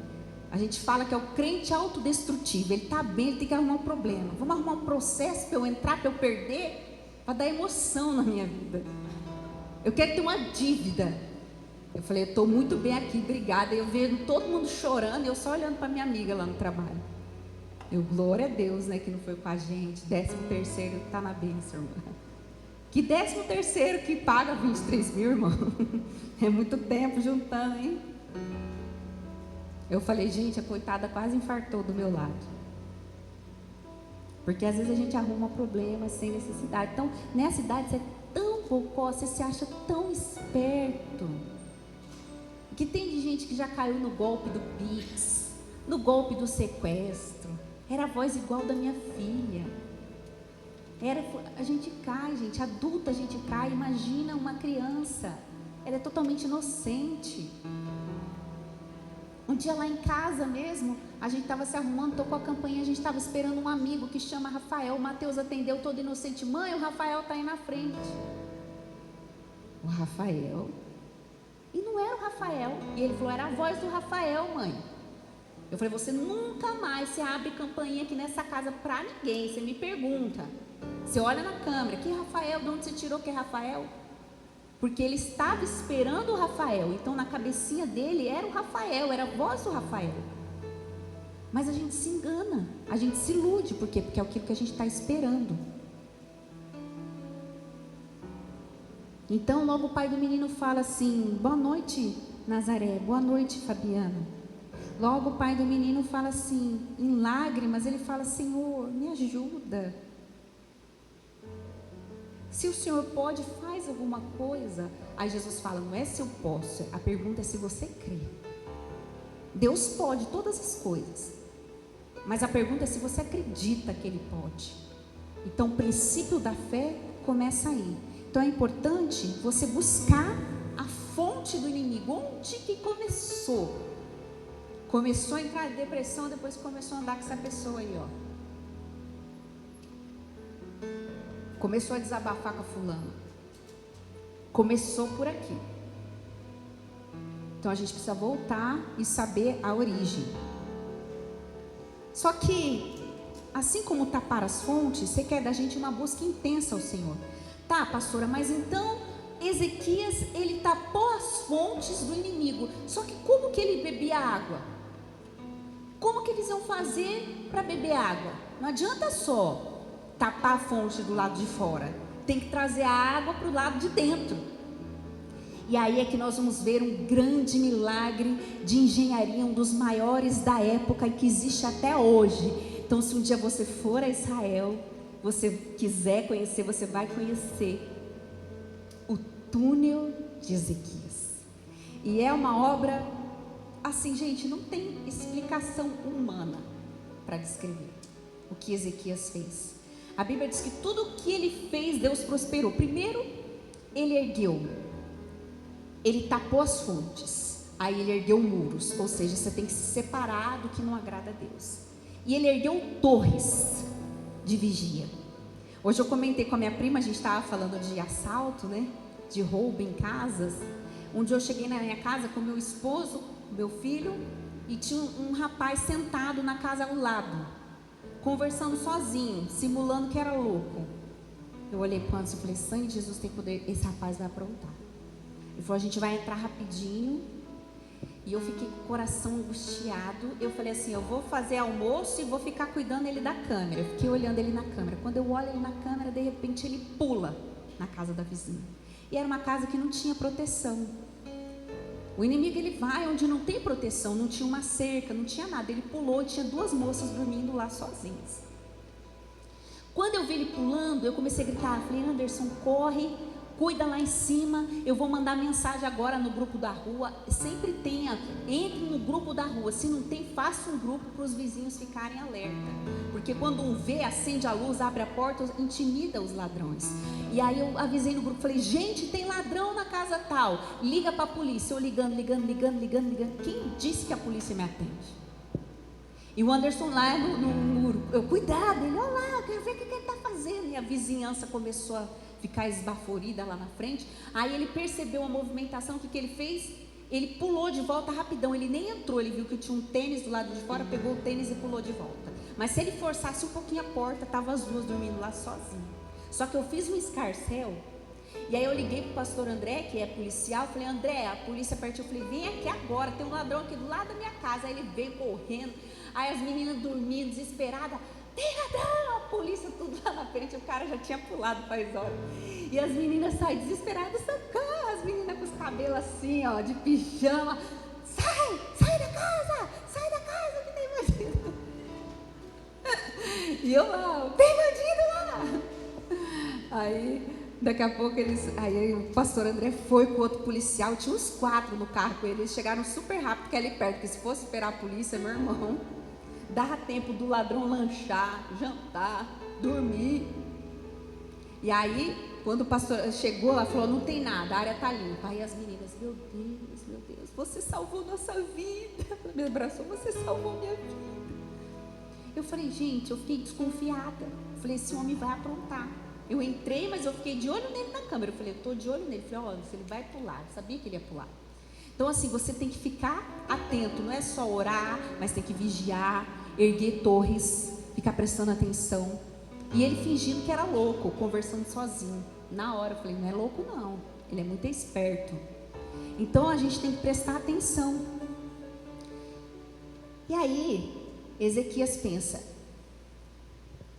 A gente fala que é o crente autodestrutivo. Ele está bem, ele tem que arrumar um problema. Vamos arrumar um processo para eu entrar, para eu perder, para dar emoção na minha vida. Eu quero ter uma dívida. Eu falei: eu estou muito bem aqui, obrigada. Eu vejo todo mundo chorando e eu só olhando para minha amiga lá no trabalho. Eu, glória a Deus, né, que não foi com a gente. 13º está na bênção, irmã. Que 13º que paga 23 mil, irmão? É muito tempo juntando, hein? Eu falei: gente, a coitada quase infartou do meu lado. Porque às vezes a gente arruma problemas sem necessidade. Então, nessa idade você é tão bocó, você se acha tão esperto. Que tem de gente que já caiu no golpe do Pix, no golpe do sequestro. Era a voz igual da minha filha. A gente cai, gente, adulta a gente cai. Imagina uma criança, ela é totalmente inocente. Um dia lá em casa mesmo, a gente estava se arrumando, tocou a campainha, a gente estava esperando um amigo que chama Rafael. O Mateus atendeu todo inocente: mãe, o Rafael está aí na frente. O Rafael? E não era o Rafael. Rafael. E ele falou: era a voz do Rafael, mãe. Eu falei: você nunca mais se abre campainha aqui nessa casa para ninguém. Você me pergunta, você olha na câmera, que Rafael? De onde você tirou que é Rafael? Porque ele estava esperando o Rafael. Então na cabecinha dele era o Rafael, era a voz do Rafael. Mas a gente se engana, a gente se ilude. Por quê? Porque é aquilo que a gente está esperando. Então logo o pai do menino fala assim: boa noite, Nazaré, boa noite, Fabiana. Logo o pai do menino fala assim, em lágrimas, ele fala: Senhor, me ajuda. Se o Senhor pode, faz alguma coisa. Aí Jesus fala: não é se eu posso, a pergunta é se você crê. Deus pode todas as coisas, mas a pergunta é se você acredita que Ele pode. Então o princípio da fé começa aí. Então é importante você buscar a fonte do inimigo. Onde que começou? Começou a entrar em depressão, depois começou a andar com essa pessoa aí, ó. Começou a desabafar com a fulana. Começou por aqui. Então a gente precisa voltar e saber a origem. Só que, assim como tapar as fontes, você quer da gente uma busca intensa ao Senhor. Tá, pastora, mas então Ezequias, ele tapou as fontes do inimigo. Só que como que ele bebia água? Como que eles iam fazer para beber água? Não adianta só tapar a fonte do lado de fora. Tem que trazer a água para o lado de dentro. E aí é que nós vamos ver um grande milagre de engenharia, um dos maiores da época e que existe até hoje. Então, se um dia você for a Israel, você quiser conhecer, você vai conhecer o túnel de Ezequias. E é uma obra assim, gente, não tem explicação humana para descrever o que Ezequias fez. A Bíblia diz que tudo o que ele fez, Deus prosperou. Primeiro, ele ergueu, ele tapou as fontes, aí ele ergueu muros, ou seja, você tem que se separar do que não agrada a Deus. E ele ergueu torres de vigia. Hoje eu comentei com a minha prima, a gente estava falando de assalto, né? De roubo em casas. Um dia eu cheguei na minha casa com meu esposo, meu filho, e tinha um rapaz sentado na casa ao lado, conversando sozinho, simulando que era louco. Eu olhei para o Anderson e falei: sangue de Jesus tem poder, esse rapaz vai aprontar. Ele falou: a gente vai entrar rapidinho. E eu fiquei com o coração angustiado. Eu falei assim: eu vou fazer almoço e vou ficar cuidando ele da câmera. Eu fiquei olhando ele na câmera. Quando eu olho ele na câmera, de repente ele pula na casa da vizinha. E era uma casa que não tinha proteção. O inimigo, ele vai onde não tem proteção, não tinha uma cerca, não tinha nada. Ele pulou e tinha duas moças dormindo lá sozinhas. Quando eu vi ele pulando, eu comecei a gritar. Eu falei: Anderson, corre, cuida lá em cima. Eu vou mandar mensagem agora no grupo da rua. Sempre tenha, entre no grupo da rua. Se não tem, faça um grupo para os vizinhos ficarem alerta. Porque quando um vê, acende a luz, abre a porta, intimida os ladrões. E aí eu avisei no grupo, falei: gente, tem ladrão na casa tal, liga para a polícia. Eu ligando. Quem disse que a polícia me atende? E o Anderson lá no muro, cuidado, ele: olha lá, eu quero ver o que ele está fazendo. E a vizinhança começou a ficar esbaforida lá na frente. Aí ele percebeu a movimentação, o que ele fez? Ele pulou de volta rapidão, ele nem entrou, ele viu que tinha um tênis do lado de fora, pegou o tênis e pulou de volta. Mas se ele forçasse um pouquinho a porta, estavam as duas dormindo lá sozinhas. Só que eu fiz um escarcéu, e aí eu liguei para o pastor André, que é policial, falei: André, a polícia partiu. Eu falei: vem aqui agora, tem um ladrão aqui do lado da minha casa. Aí ele veio correndo, aí as meninas dormindo, desesperadas: tem ladrão, a polícia tudo lá na frente. O cara já tinha pulado faz horas. E as meninas saem desesperadas, socorro, as meninas com os cabelos assim, ó, de pijama: sai da casa, que tem bandido. E eu lá: tem bandido lá. Aí daqui a pouco aí o pastor André foi com outro policial, tinha uns 4 no carro com ele. Eles chegaram super rápido, porque é ali perto, porque se fosse esperar a polícia, meu irmão, dava tempo do ladrão lanchar, jantar, dormir. E aí, quando o pastor chegou, ela falou: não tem nada, a área está limpa. Aí as meninas: meu Deus, você salvou nossa vida. Ela me abraçou: você salvou minha vida. Eu falei: gente, eu fiquei desconfiada. Eu falei: esse homem vai aprontar. Eu entrei, mas eu fiquei de olho nele na câmera. Eu falei: eu estou de olho nele. Eu falei: olha, se ele vai pular. Eu sabia que ele ia pular. Então assim, você tem que ficar atento, não é só orar, mas tem que vigiar, erguer torres, ficar prestando atenção. E ele fingindo que era louco, conversando sozinho. Na hora eu falei, não é louco não, ele é muito esperto. Então a gente tem que prestar atenção. E aí Ezequias pensa,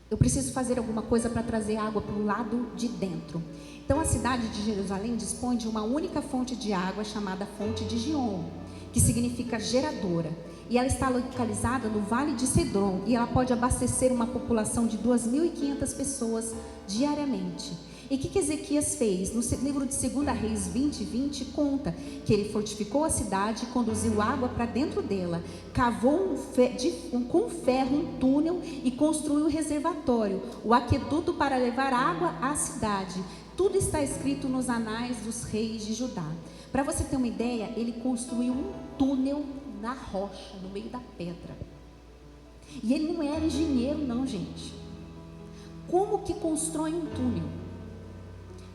eu preciso fazer alguma coisa para trazer água para o lado de dentro. Então a cidade de Jerusalém dispõe de uma única fonte de água chamada fonte de Gion, que significa geradora. E ela está localizada no Vale de Cedron, e ela pode abastecer uma população de 2.500 pessoas diariamente. E o que Ezequias fez? No livro de 2 Reis 20 conta que ele fortificou a cidade, conduziu água para dentro dela, cavou com ferro um túnel e construiu um reservatório, o aqueduto para levar água à cidade. Tudo está escrito nos anais dos reis de Judá. Para você ter uma ideia, ele construiu um túnel na rocha, no meio da pedra. E ele não era engenheiro não, gente. Como que constrói um túnel?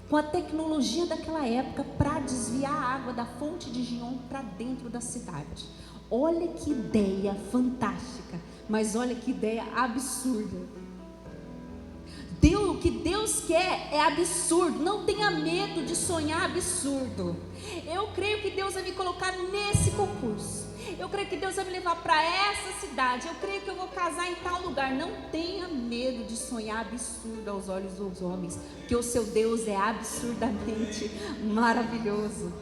Com a tecnologia daquela época para desviar a água da fonte de Gion para dentro da cidade. Olha que ideia fantástica, mas olha que ideia absurda. O que Deus quer é absurdo. Não tenha medo de sonhar absurdo. Eu creio que Deus vai me colocar nesse concurso. Eu creio que Deus vai me levar para essa cidade. Eu creio que eu vou casar em tal lugar. Não tenha medo de sonhar absurdo aos olhos dos homens, porque o seu Deus é absurdamente maravilhoso.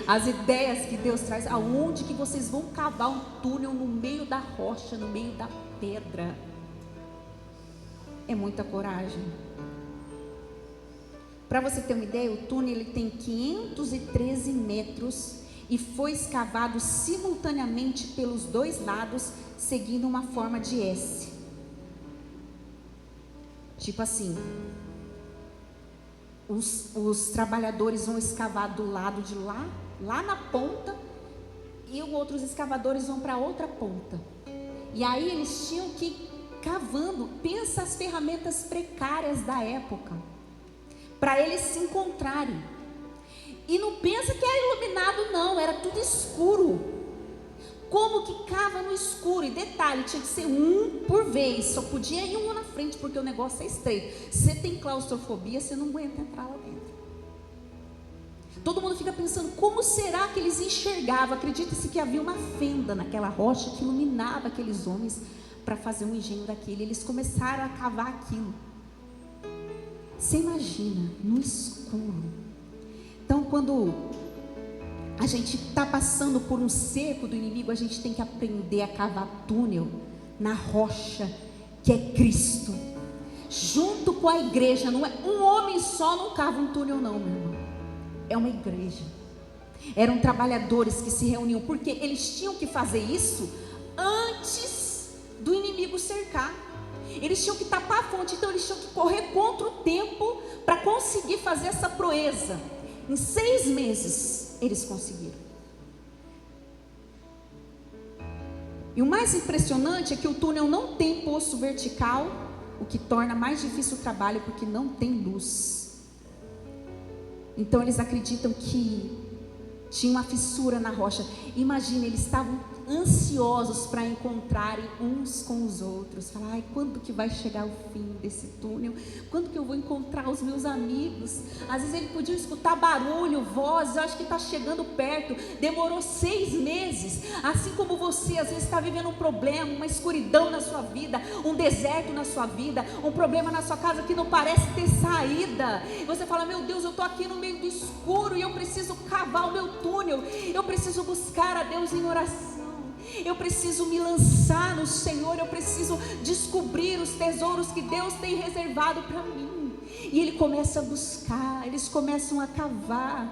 As ideias que Deus traz, aonde que vocês vão cavar um túnel no meio da rocha, no meio da pedra? É muita coragem. Para você ter uma ideia, o túnel ele tem 513 metros e foi escavado simultaneamente pelos dois lados, seguindo uma forma de S. Tipo assim, os trabalhadores vão escavar do lado de lá na ponta, e os outros escavadores vão para outra ponta. E aí eles tinham que ir cavando. Pensa as ferramentas precárias da época, para eles se encontrarem. E não pensa que era iluminado não, era tudo escuro. Como que cava no escuro? E detalhe, tinha que ser um por vez, só podia ir um na frente, porque o negócio é estreito. Você tem claustrofobia, você não aguenta entrar lá dentro. Todo mundo fica pensando, como será que eles enxergavam? Acredita-se que havia uma fenda naquela rocha que iluminava aqueles homens para fazer um engenho daquele. Eles começaram a cavar aquilo. Você imagina, no escuro. Então, quando a gente está passando por um cerco do inimigo, a gente tem que aprender a cavar túnel na rocha, que é Cristo, junto com a igreja. Não é um homem só, não cava um túnel não, meu irmão. É uma igreja. Eram trabalhadores que se reuniam, porque eles tinham que fazer isso antes do inimigo cercar. Eles tinham que tapar a fonte, então eles tinham que correr contra o tempo para conseguir fazer essa proeza. Em 6 meses eles conseguiram. E o mais impressionante é que o túnel não tem poço vertical, o que torna mais difícil o trabalho, porque não tem luz. Então eles acreditam que tinha uma fissura na rocha. Imagina, eles estavam ansiosos para encontrarem uns com os outros. Falar, ai, quando que vai chegar o fim desse túnel? Quando que eu vou encontrar os meus amigos? Às vezes ele podia escutar barulho, voz, eu acho que está chegando perto. Demorou 6 meses. Assim como você às vezes está vivendo um problema, uma escuridão na sua vida, um deserto na sua vida, um problema na sua casa que não parece ter saída. E você fala, meu Deus, eu estou aqui no meio do escuro e eu preciso cavar o meu túnel. Eu preciso buscar a Deus em oração. Eu preciso me lançar no Senhor. Eu preciso descobrir os tesouros que Deus tem reservado para mim. E ele começa a buscar, eles começam a cavar.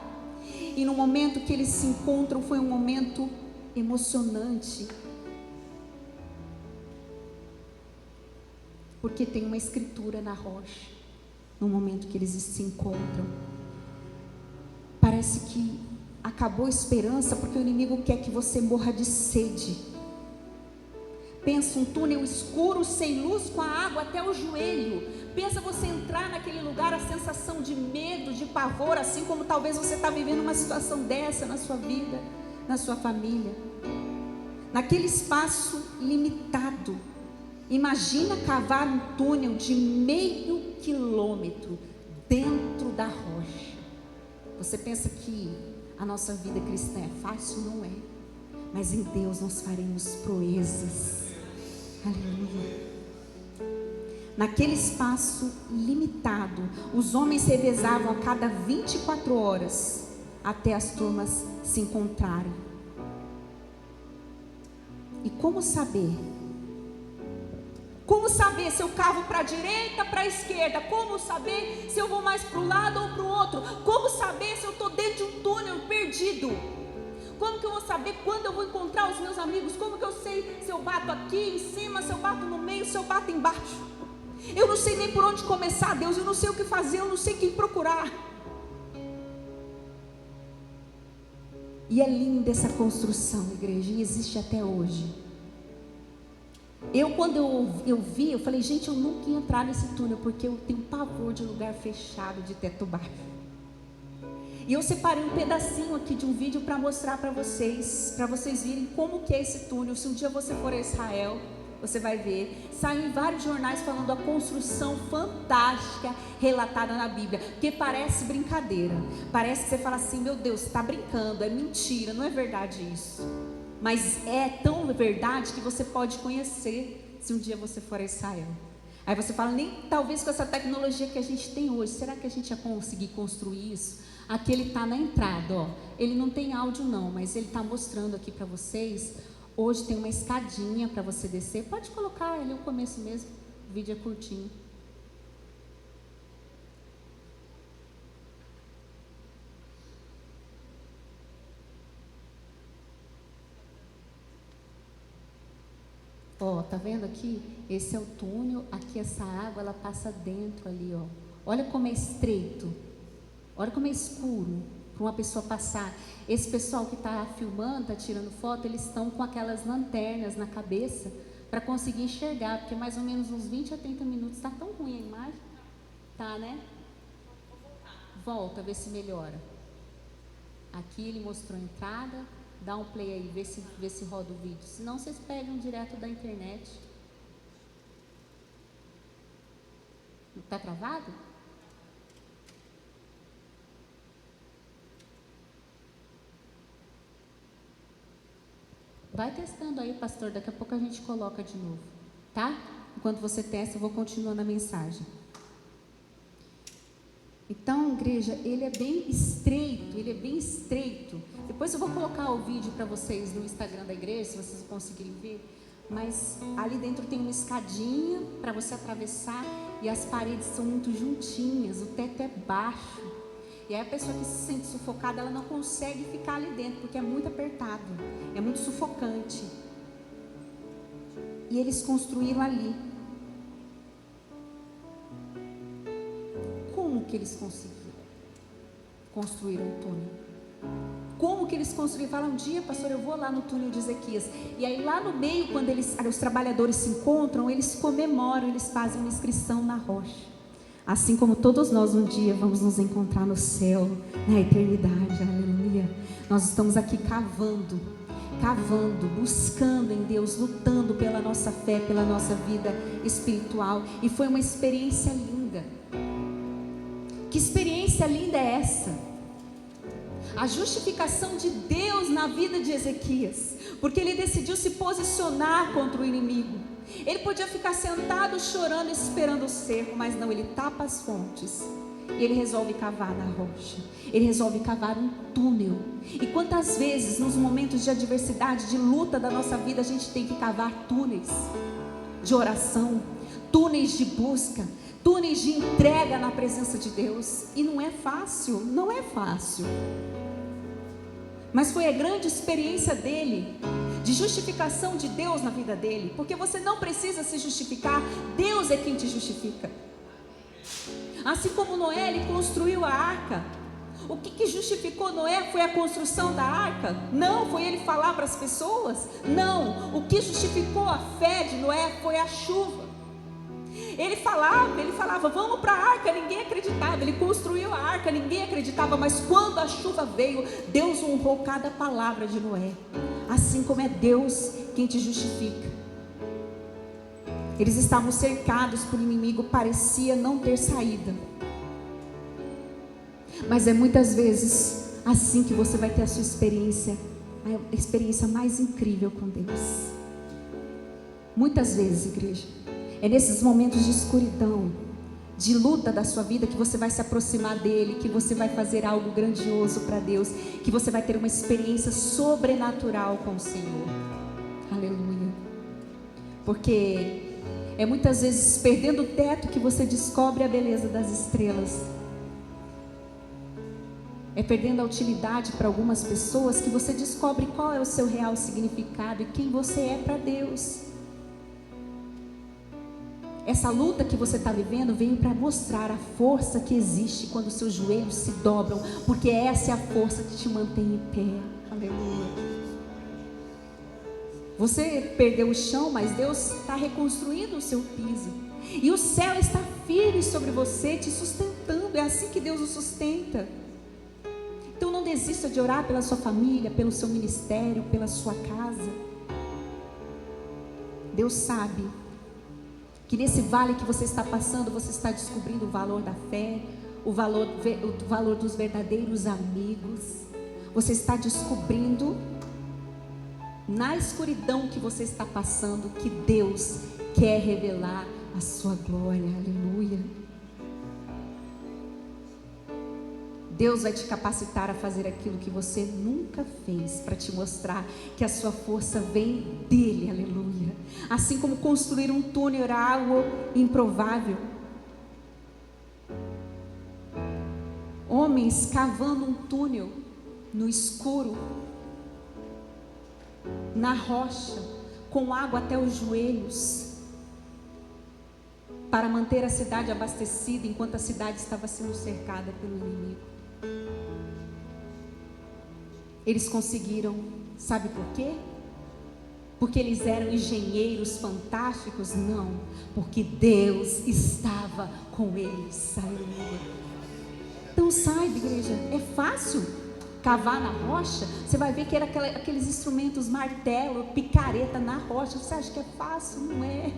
E no momento que eles se encontram, foi um momento emocionante, porque tem uma escritura na rocha. No momento que eles se encontram, parece que acabou a esperança, porque o inimigo quer que você morra de sede. Pensa, um túnel escuro, sem luz, com a água até o joelho. Pensa você entrar naquele lugar, a sensação de medo, de pavor, assim como talvez você está vivendo uma situação dessa na sua vida. na sua família, naquele espaço limitado. Imagina cavar um túnel de meio quilômetro dentro da rocha. Você pensa que a nossa vida cristã é fácil? Não é. Mas em Deus nós faremos proezas. Aleluia. Naquele espaço limitado, os homens se revezavam a cada 24 horas até as turmas se encontrarem. E como saber? Como saber se eu cavo para a direita, para a esquerda? Como saber se eu vou mais para um lado ou para o outro? Como saber se eu estou dentro de um túnel perdido? Como que eu vou saber quando eu vou encontrar os meus amigos? Como que eu sei se eu bato aqui em cima, se eu bato no meio, se eu bato embaixo? Eu não sei nem por onde começar, Deus. Eu não sei o que fazer, eu não sei quem procurar. E é linda essa construção, igreja, e existe até hoje. Quando eu vi, eu falei, gente, eu nunca ia entrar nesse túnel, porque eu tenho pavor de lugar fechado, de teto baixo. E eu separei um pedacinho aqui de um vídeo para mostrar para vocês virem como que é esse túnel. Se um dia você for a Israel, você vai ver. Saiu em vários jornais falando da construção fantástica relatada na Bíblia, porque parece brincadeira, parece que você fala assim, meu Deus, você está brincando, é mentira, não é verdade isso. Mas é tão verdade que você pode conhecer se um dia você for a Israel. Aí você fala, nem talvez com essa tecnologia que a gente tem hoje, será que a gente ia conseguir construir isso? Aqui ele está na entrada, ó. Ele não tem áudio não, mas ele está mostrando aqui para vocês. Hoje tem uma escadinha para você descer. Pode colocar ali o começo mesmo, o vídeo é curtinho. Ó, tá vendo aqui? Esse é o túnel, aqui essa água, ela passa dentro ali, ó. Olha como é estreito, olha como é escuro para uma pessoa passar. Esse pessoal que está filmando, está tirando foto, eles estão com aquelas lanternas na cabeça para conseguir enxergar, porque mais ou menos uns 20 a 30 minutos, está tão ruim a imagem? Tá, né? Volta, vê se melhora. Aqui ele mostrou a entrada. Dá um play aí, vê se roda o vídeo. Senão vocês pegam direto da internet. Está travado? Vai testando aí, pastor. Daqui a pouco a gente coloca de novo. Tá? Enquanto você testa, eu vou continuando a mensagem. Então, igreja, ele é bem estreito, Depois eu vou colocar o vídeo para vocês no Instagram da igreja, se vocês conseguirem ver. Mas ali dentro tem uma escadinha para você atravessar e as paredes são muito juntinhas, o teto é baixo. E aí a pessoa que se sente sufocada, ela não consegue ficar ali dentro, porque é muito apertado, é muito sufocante. E eles construíram ali. Como que eles conseguiram construir um túnel? Como que eles construíram? Fala, um dia, pastor, eu vou lá no túnel de Ezequias. E aí lá no meio, quando os trabalhadores se encontram, eles comemoram, eles fazem uma inscrição na rocha. Assim como todos nós um dia vamos nos encontrar no céu, na eternidade, aleluia. Nós estamos aqui cavando, buscando em Deus, lutando pela nossa fé, pela nossa vida espiritual. E foi uma experiência linda. Que experiência linda é essa? A justificação de Deus na vida de Ezequias, porque ele decidiu se posicionar contra o inimigo. Ele podia ficar sentado chorando, esperando o cerco, mas não, ele tapa as fontes e ele resolve cavar na rocha. Ele resolve cavar um túnel. E quantas vezes nos momentos de adversidade, de luta da nossa vida, a gente tem que cavar túneis de oração, túneis de busca, túneis de entrega na presença de Deus. E não é fácil, não é fácil. Mas foi a grande experiência dele, de justificação de Deus na vida dele. Porque você não precisa se justificar, Deus é quem te justifica. Assim como Noé, ele construiu a arca. O que justificou Noé foi a construção da arca? Não, foi ele falar para as pessoas? Não, o que justificou a fé de Noé foi a chuva. Ele falava, vamos para a arca, ninguém acreditava. Ele construiu a arca, ninguém acreditava. Mas quando a chuva veio, Deus honrou cada palavra de Noé. Assim como é Deus quem te justifica. Eles estavam cercados por inimigo, parecia não ter saída. Mas é muitas vezes assim que você vai ter a sua experiência, a experiência mais incrível com Deus. Muitas vezes, igreja, é nesses momentos de escuridão, de luta da sua vida, que você vai se aproximar dele, que você vai fazer algo grandioso para Deus, que você vai ter uma experiência sobrenatural com o Senhor. Aleluia. Porque é muitas vezes perdendo o teto que você descobre a beleza das estrelas. É perdendo a utilidade para algumas pessoas que você descobre qual é o seu real significado e quem você é para Deus. Essa luta que você está vivendo veio para mostrar a força que existe quando os seus joelhos se dobram, porque essa é a força que te mantém em pé. Aleluia. Você perdeu o chão, mas Deus está reconstruindo o seu piso. E o céu está firme sobre você, te sustentando. É assim que Deus o sustenta. Então não desista de orar pela sua família, pelo seu ministério, pela sua casa. Deus sabe que nesse vale que você está passando, você está descobrindo o valor da fé, o valor dos verdadeiros amigos. Você está descobrindo na escuridão que você está passando que Deus quer revelar a sua glória. Aleluia. Deus vai te capacitar a fazer aquilo que você nunca fez, para te mostrar que a sua força vem dele. Aleluia. Assim como construir um túnel era algo improvável. Homens cavando um túnel no escuro, na rocha, com água até os joelhos, para manter a cidade abastecida enquanto a cidade estava sendo cercada pelo inimigo. Eles conseguiram, sabe por quê? Porque eles eram engenheiros fantásticos? Não, porque Deus estava com eles. Aleluia. Então saiba, igreja, é fácil cavar na rocha. Você vai ver que era aqueles instrumentos, martelo, picareta na rocha. Você acha que é fácil? Não é.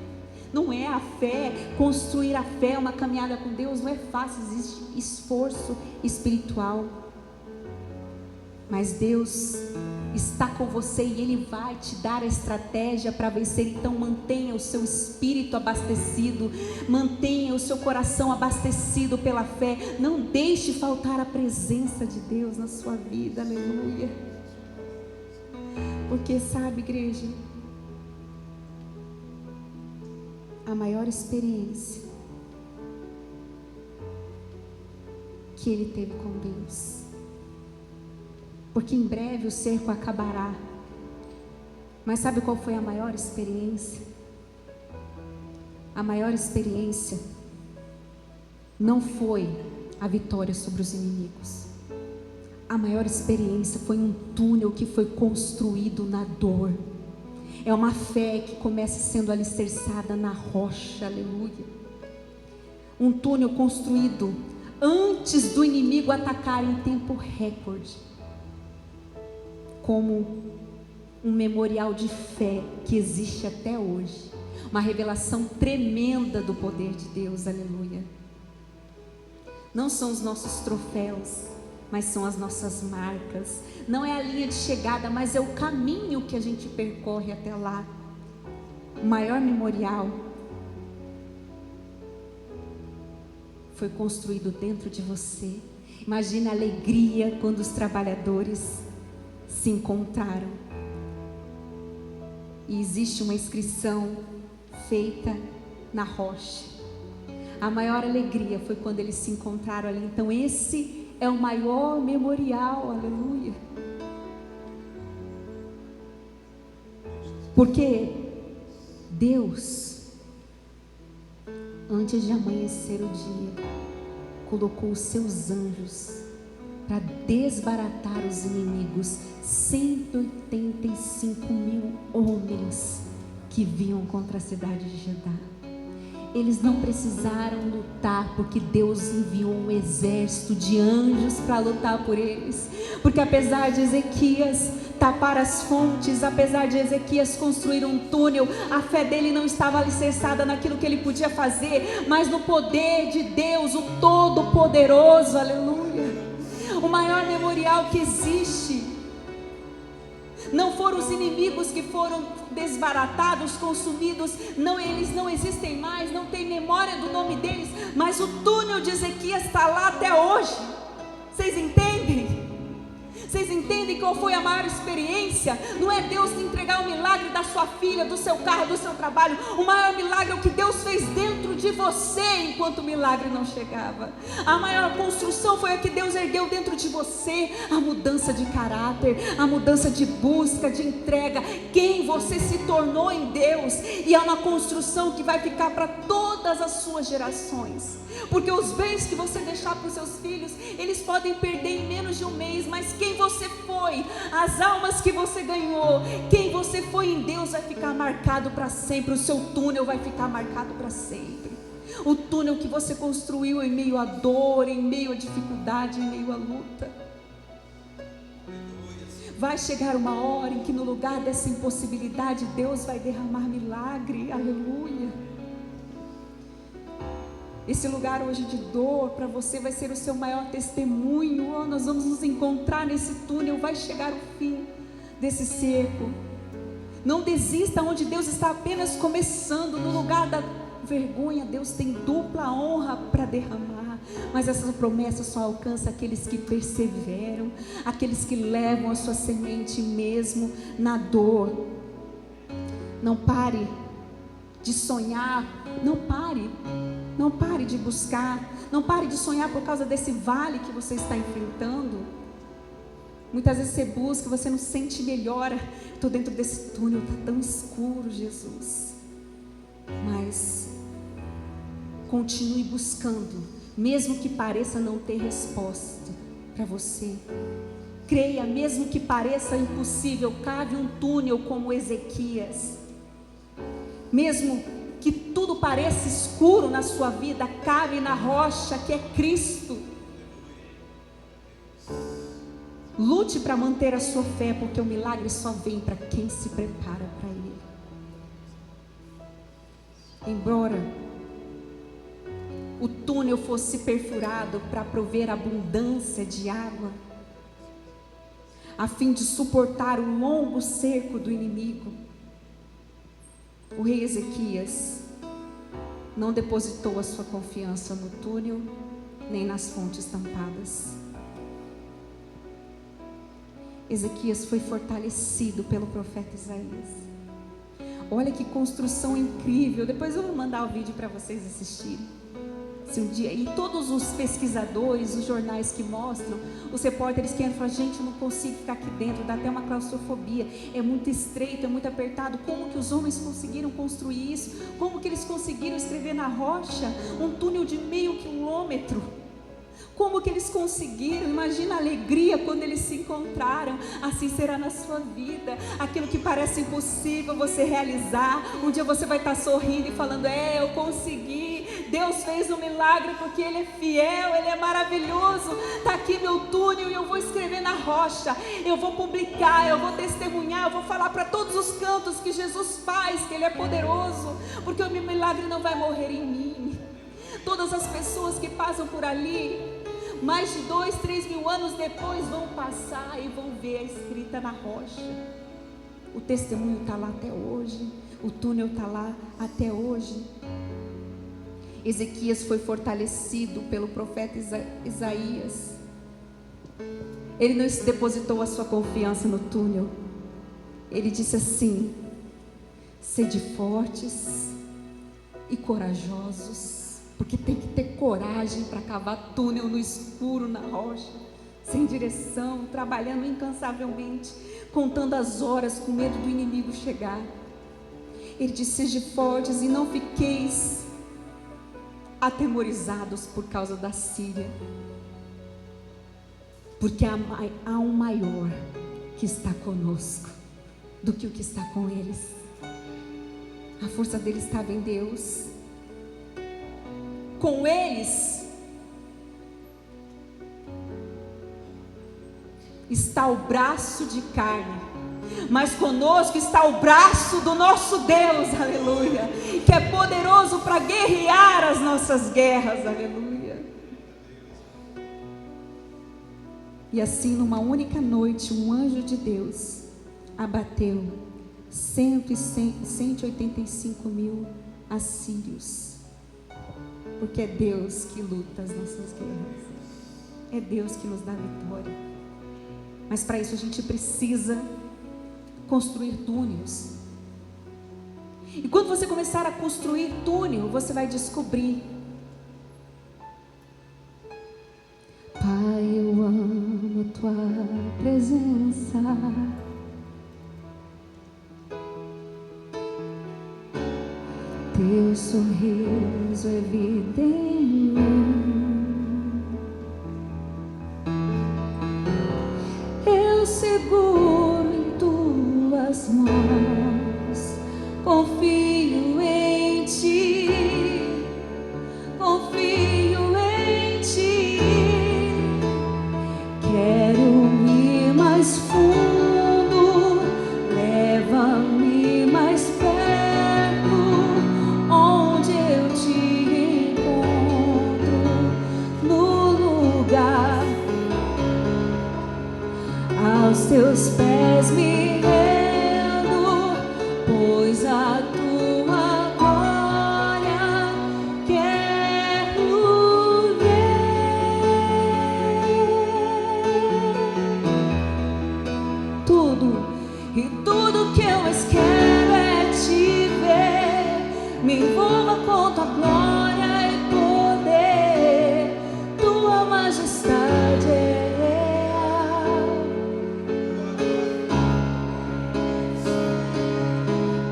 Não é a fé, construir a fé, uma caminhada com Deus, não é fácil, existe esforço espiritual. Mas Deus está com você e Ele vai te dar a estratégia para vencer. Então mantenha o seu espírito abastecido, mantenha o seu coração abastecido pela fé. Não deixe faltar a presença de Deus na sua vida. Aleluia. Porque sabe, igreja, a maior experiência que ele teve com Deus, porque em breve o cerco acabará, mas sabe qual foi a maior experiência? A maior experiência não foi a vitória sobre os inimigos. A maior experiência foi um túnel que foi construído na dor. É uma fé que começa sendo alicerçada na rocha. Aleluia. Um túnel construído antes do inimigo atacar em tempo recorde, como um memorial de fé que existe até hoje. Uma revelação tremenda do poder de Deus. Aleluia. Não são os nossos troféus, mas são as nossas marcas. Não é a linha de chegada, mas é o caminho que a gente percorre até lá. O maior memorial foi construído dentro de você. Imagina a alegria quando os trabalhadores se encontraram. E existe uma inscrição feita na rocha. A maior alegria foi quando eles se encontraram ali. Então esse é o maior memorial. Aleluia. Porque Deus, antes de amanhecer o dia, colocou os seus anjos para desbaratar os inimigos. 185.000 homens que vinham contra a cidade de Judá. eles não precisaram lutar, porque Deus enviou um exército de anjos para lutar por eles. Porque apesar de Ezequias tapar as fontes, apesar de Ezequias construir um túnel, a fé dele não estava alicerçada naquilo que ele podia fazer, mas no poder de Deus, o Todo-Poderoso, aleluia. O maior memorial que existe não foram os inimigos que foram desbaratados, consumidos, não, eles não existem mais, não tem memória do nome deles, mas o túnel de Ezequias está lá até hoje. Vocês entendem? Vocês entendem qual foi a maior experiência? Não é Deus te entregar o milagre da sua filha, do seu carro, do seu trabalho. O maior milagre é o que Deus fez dentro de você enquanto o milagre não chegava. A maior construção foi a que Deus ergueu dentro de você. A mudança de caráter, a mudança de busca, de entrega, quem você se tornou em Deus. E é uma construção que vai ficar para todas as suas gerações. Porque os bens que você deixar para os seus filhos, eles podem perder em menos de um mês, mas quem você foi, as almas que você ganhou, quem você foi em Deus vai ficar marcado para sempre. O seu túnel vai ficar marcado para sempre. O túnel que você construiu em meio à dor, em meio à dificuldade, em meio à luta. Vai chegar uma hora em que no lugar dessa impossibilidade, Deus vai derramar milagre, aleluia. Esse lugar hoje de dor para você vai ser o seu maior testemunho. Oh, nós vamos nos encontrar nesse túnel, vai chegar o fim desse cerco. Não desista onde Deus está apenas começando. No lugar da vergonha, Deus tem dupla honra para derramar. Mas essa promessa só alcança aqueles que perseveram, aqueles que levam a sua semente mesmo na dor. Não pare de sonhar, não pare de buscar, não pare de sonhar por causa desse vale que você está enfrentando. Muitas vezes você busca, você não sente melhora. Estou dentro desse túnel, está tão escuro, Jesus. Mas continue buscando, mesmo que pareça não ter resposta para você. Creia, mesmo que pareça impossível, cave um túnel como Ezequias. Mesmo que tudo pareça escuro na sua vida, cave na rocha que é Cristo. Lute para manter a sua fé, porque o milagre só vem para quem se prepara para Ele. Embora o túnel fosse perfurado para prover abundância de água, a fim de suportar o longo cerco do inimigo, o rei Ezequias não depositou a sua confiança no túnel, nem nas fontes tampadas. Ezequias foi fortalecido pelo profeta Isaías. Olha que construção incrível. Depois eu vou mandar o vídeo para vocês assistirem. Se um dia, e todos os pesquisadores, os jornais que mostram, os repórteres que entram, falam, gente, eu não consigo ficar aqui dentro, dá até uma claustrofobia, é muito estreito, é muito apertado. Como que os homens conseguiram construir isso? Como que eles conseguiram escrever na rocha um túnel de 0,5 quilômetro? Como que eles conseguiram? Imagina a alegria quando eles se encontraram. Assim será na sua vida. Aquilo que parece impossível você realizar, um dia você vai estar sorrindo e falando, eu consegui. Deus fez um milagre porque Ele é fiel, Ele é maravilhoso. Está aqui meu túnel e eu vou escrever na rocha. Eu vou publicar, eu vou testemunhar, eu vou falar para todos os cantos que Jesus faz, que Ele é poderoso, porque o meu milagre não vai morrer em mim. Todas as pessoas que passam por ali, mais de 2, 3 mil anos depois, vão passar e vão ver a escrita na rocha. O testemunho está lá até hoje, o túnel está lá até hoje. Ezequias foi fortalecido pelo profeta Isaías. Ele não depositou a sua confiança no túnel. Ele disse assim: sede fortes e corajosos. Porque tem que ter coragem para cavar túnel no escuro, na rocha, sem direção, trabalhando incansavelmente, contando as horas com medo do inimigo chegar. Ele disse: sede fortes e não fiqueis atemorizados por causa da Síria, porque há um maior que está conosco do que o que está com eles. A força dele estava em Deus. com eles está o braço de carne, mas conosco está o braço do nosso Deus, aleluia, que é poderoso para guerrear as nossas guerras, aleluia. E assim, numa única noite, um anjo de Deus abateu 185 mil assírios, porque é Deus que luta as nossas guerras, é Deus que nos dá vitória. Mas para isso a gente precisa construir túneis. E quando você começar a construir túnel, você vai descobrir: Pai, eu amo a tua presença. Teu sorriso é vida em mim. Eu seguro em tuas mãos, confio em ti, confio em ti. Quero ir mais fundo, leva-me mais perto, onde eu te encontro, no lugar. Aos teus pés me rendo, pois a tua glória quero ver. Tudo que eu mais quero é te ver. Me envolva com tua glória e poder, tua majestade é real.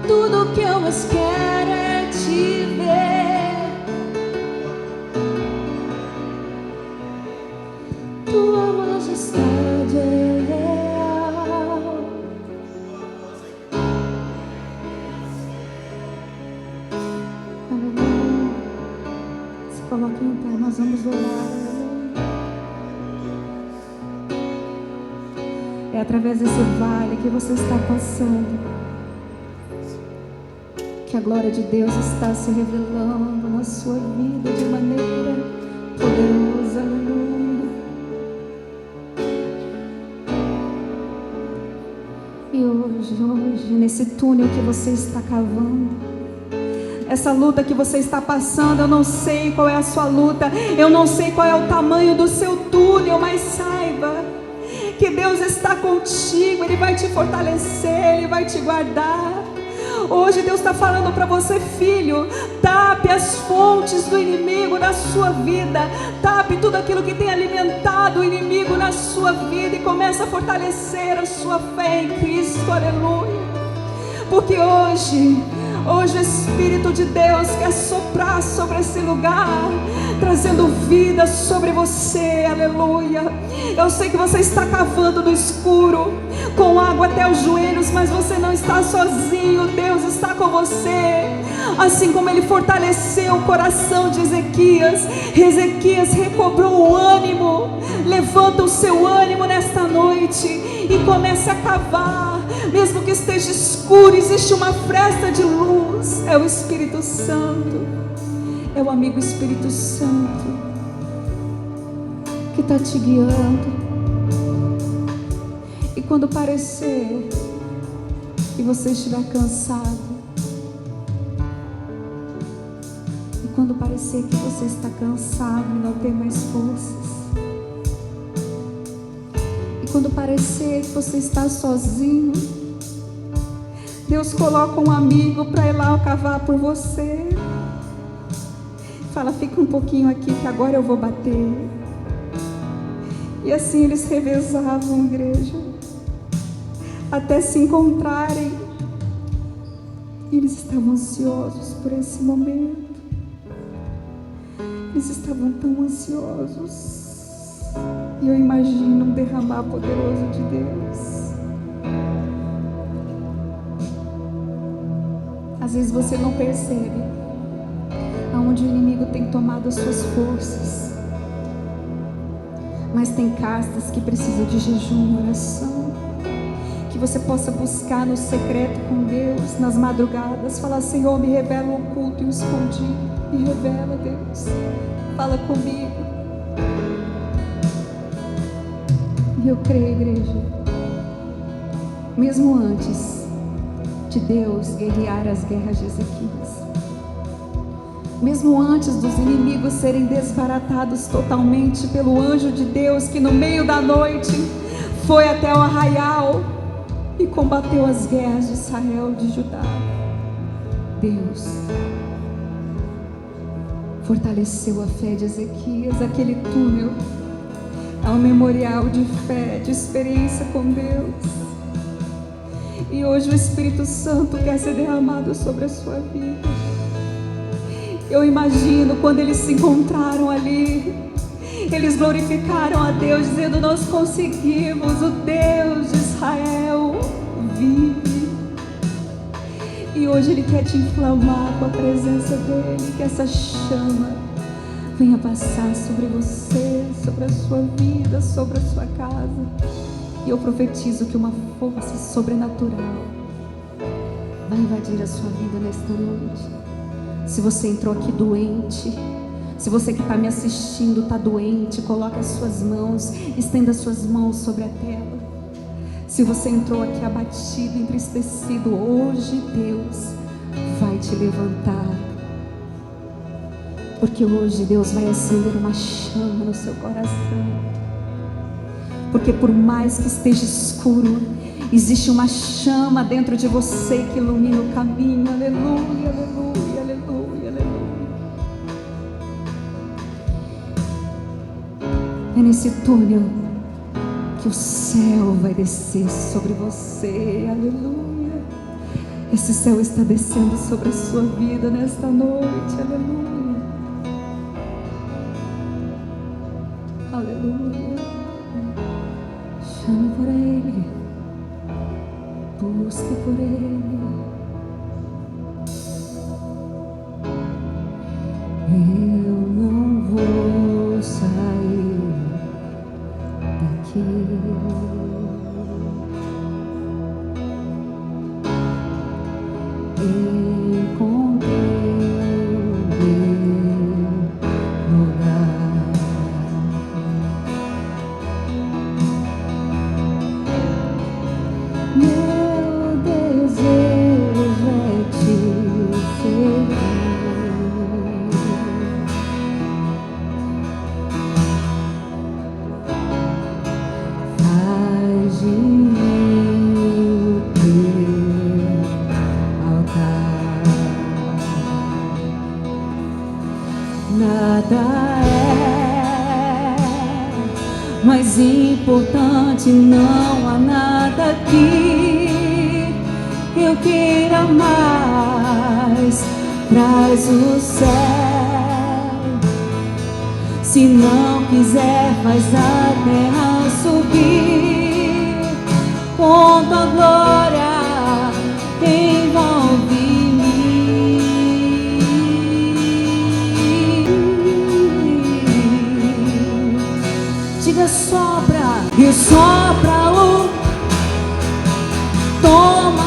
Tudo que eu mais quero é te ver. Tua majestade é real. Aleluia. Se coloque em pé, nós vamos orar. É através desse vale que você está passando que a glória de Deus está se revelando na sua vida de maneira poderosa, aleluia. E hoje, nesse túnel que você está cavando, essa luta que você está passando, eu não sei qual é a sua luta, eu não sei qual é o tamanho do seu túnel, mas saiba que Deus está contigo, Ele vai te fortalecer, Ele vai te guardar. Hoje Deus está falando para você, filho, tape as fontes do inimigo na sua vida, tape tudo aquilo que tem alimentado o inimigo na sua vida e comece a fortalecer a sua fé em Cristo, aleluia. Porque hoje o Espírito de Deus quer soprar sobre esse lugar, trazendo vida sobre você, aleluia. Eu sei que você está cavando no escuro, com água até os joelhos, mas você não está sozinho, Deus está com você. Assim como Ele fortaleceu o coração de Ezequias, Ezequias recobrou o ânimo. Levanta o seu ânimo nesta noite e comece a cavar. Mesmo que esteja escuro, existe uma fresta de luz. É o Espírito Santo, é o amigo Espírito Santo que está te guiando. E quando parecer que você estiver cansado, e quando parecer que você está cansado e não tem mais forças, e quando parecer que você está sozinho, Deus coloca um amigo para ir lá cavar por você. Fala, fica um pouquinho aqui que agora eu vou bater. E assim eles revezavam, igreja, até se encontrarem. Eles estavam ansiosos por esse momento. Eles estavam tão ansiosos. E eu imagino um derramar poderoso de Deus. Às vezes você não percebe, aonde o inimigo tem tomado as suas forças. Mas tem castas que precisam de jejum e oração. Que você possa buscar no secreto com Deus, nas madrugadas, falar: Senhor, me revela o oculto e o escondido. Me revela, Deus. Fala comigo. E eu creio, igreja, mesmo antes de Deus guerrear as guerras de Ezequias, mesmo antes dos inimigos serem desbaratados totalmente pelo anjo de Deus, que no meio da noite foi até o arraial e combateu as guerras de Israel, de Judá, Deus fortaleceu a fé de Ezequias. Aquele túnel é um memorial de fé, de experiência com Deus. E hoje o Espírito Santo quer ser derramado sobre a sua vida. Eu imagino quando eles se encontraram ali, eles glorificaram a Deus, dizendo: nós conseguimos, o Deus de Israel vive. E hoje Ele quer te inflamar com a presença dEle, que essa chama venha passar sobre você, sobre a sua vida, sobre a sua casa. E eu profetizo que uma força sobrenatural vai invadir a sua vida nesta noite. Se você entrou aqui doente, se você que está me assistindo está doente, coloque as suas mãos, estenda as suas mãos sobre a tela. Se você entrou aqui abatido, entristecido, hoje Deus vai te levantar. Porque hoje Deus vai acender uma chama no seu coração. Porque por mais que esteja escuro, existe uma chama dentro de você que ilumina o caminho. Aleluia, aleluia, aleluia, aleluia. É nesse túnel que o céu vai descer sobre você. Aleluia. Esse céu está descendo sobre a sua vida nesta noite. Aleluia. Aleluia. Chame por Ele, busque por Ele. Eu não vou sair daqui. Encontrei o meu lugar. Meu desejo é te servir. Faz de mim o teu altar. Nada é mais importante, não há nada que eu queira mais. Traz o céu, se não quiser, faz a terra subir. Com tua glória envolve-me. Diga: sopra, e sopra o toma,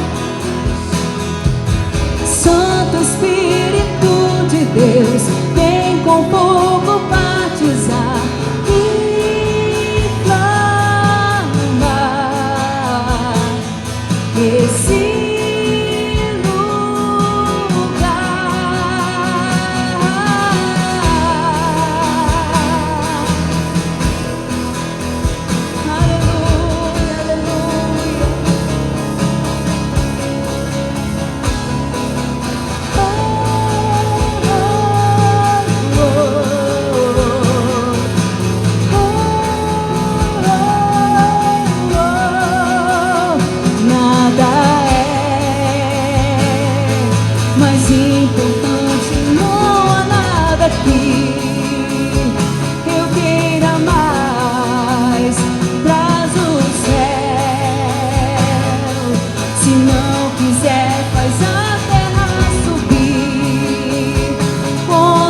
Santo Espírito de Deus, vem com fogo batizar, inflama esse quiser, faz a terra subir. Com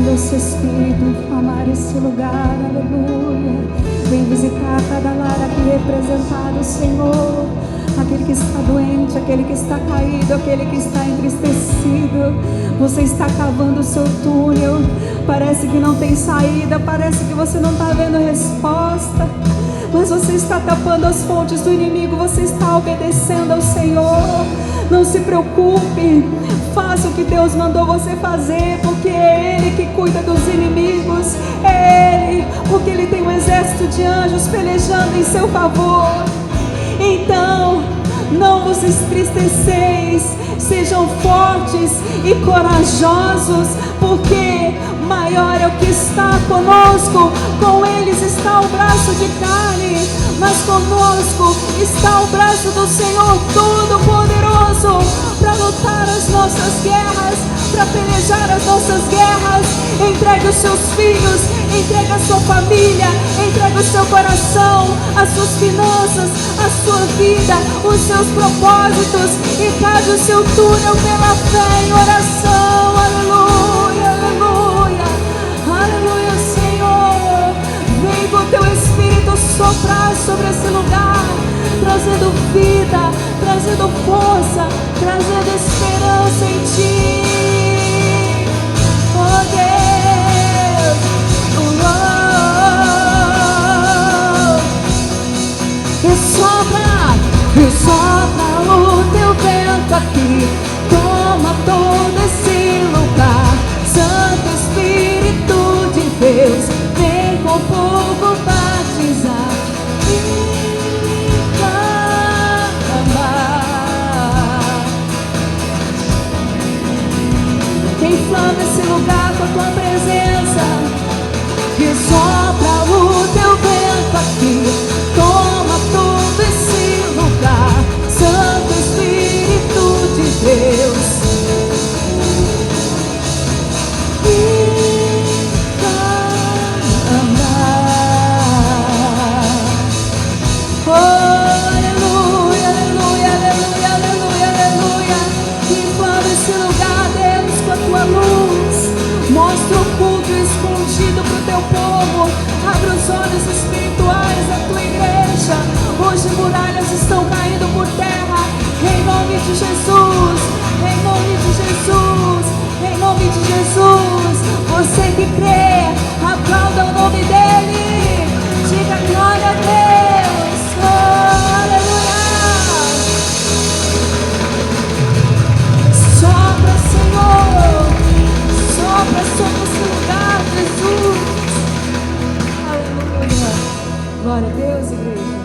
Doce Espírito, inflamar esse lugar, aleluia. Vem visitar cada lar aqui representado, Senhor. Aquele que está doente, aquele que está caído, aquele que está entristecido. Você está cavando o seu túnel. Parece que não tem saída, parece que você não está vendo resposta. Mas você está tapando as fontes do inimigo, você está obedecendo ao Senhor. Não se preocupe, faça o que Deus mandou você fazer, porque é Ele que cuida dos inimigos, é Ele, porque Ele tem um exército de anjos pelejando em seu favor. Então, não vos entristeceis, sejam fortes e corajosos, porque maior é o que está conosco. Com eles está o braço de carne, mas conosco está o braço do Senhor Todo-Poderoso, para lutar as nossas guerras, para pelejar as nossas guerras. Entregue os seus filhos, entregue a sua família, entregue o seu coração, as suas finanças, a sua vida, os seus propósitos, e cave o seu túnel pela fé em oração. Aleluia, aleluia, aleluia, Senhor. Vem com teu Espírito soprar sobre esse lugar, trazendo vida, trazendo força, trazendo esperança em ti. Oh Deus, e sopra o teu vento aqui, toma todo esse lugar. Santo Espírito de Deus, vem com fogo batizar. Inflama esse lugar com a tua presença. Que sopra o teu vento aqui, toma todo esse lugar. Santo Espírito de Deus, oh, aleluia, aleluia, aleluia, aleluia, aleluia. Inflama esse lugar, Deus, com a tua luz. Mostra o culto escondido para o teu povo. Abre os olhos espirituais da tua igreja. Hoje muralhas estão caindo por terra. Em nome de Jesus, em nome de Jesus, em nome de Jesus. Você que crê, aplauda o nome dele. Diga glória a Deus. Oh, aleluia. Sopra, Senhor. Sopra sobre esse lugar, Jesus. Aleluia. Glória a Deus, igreja.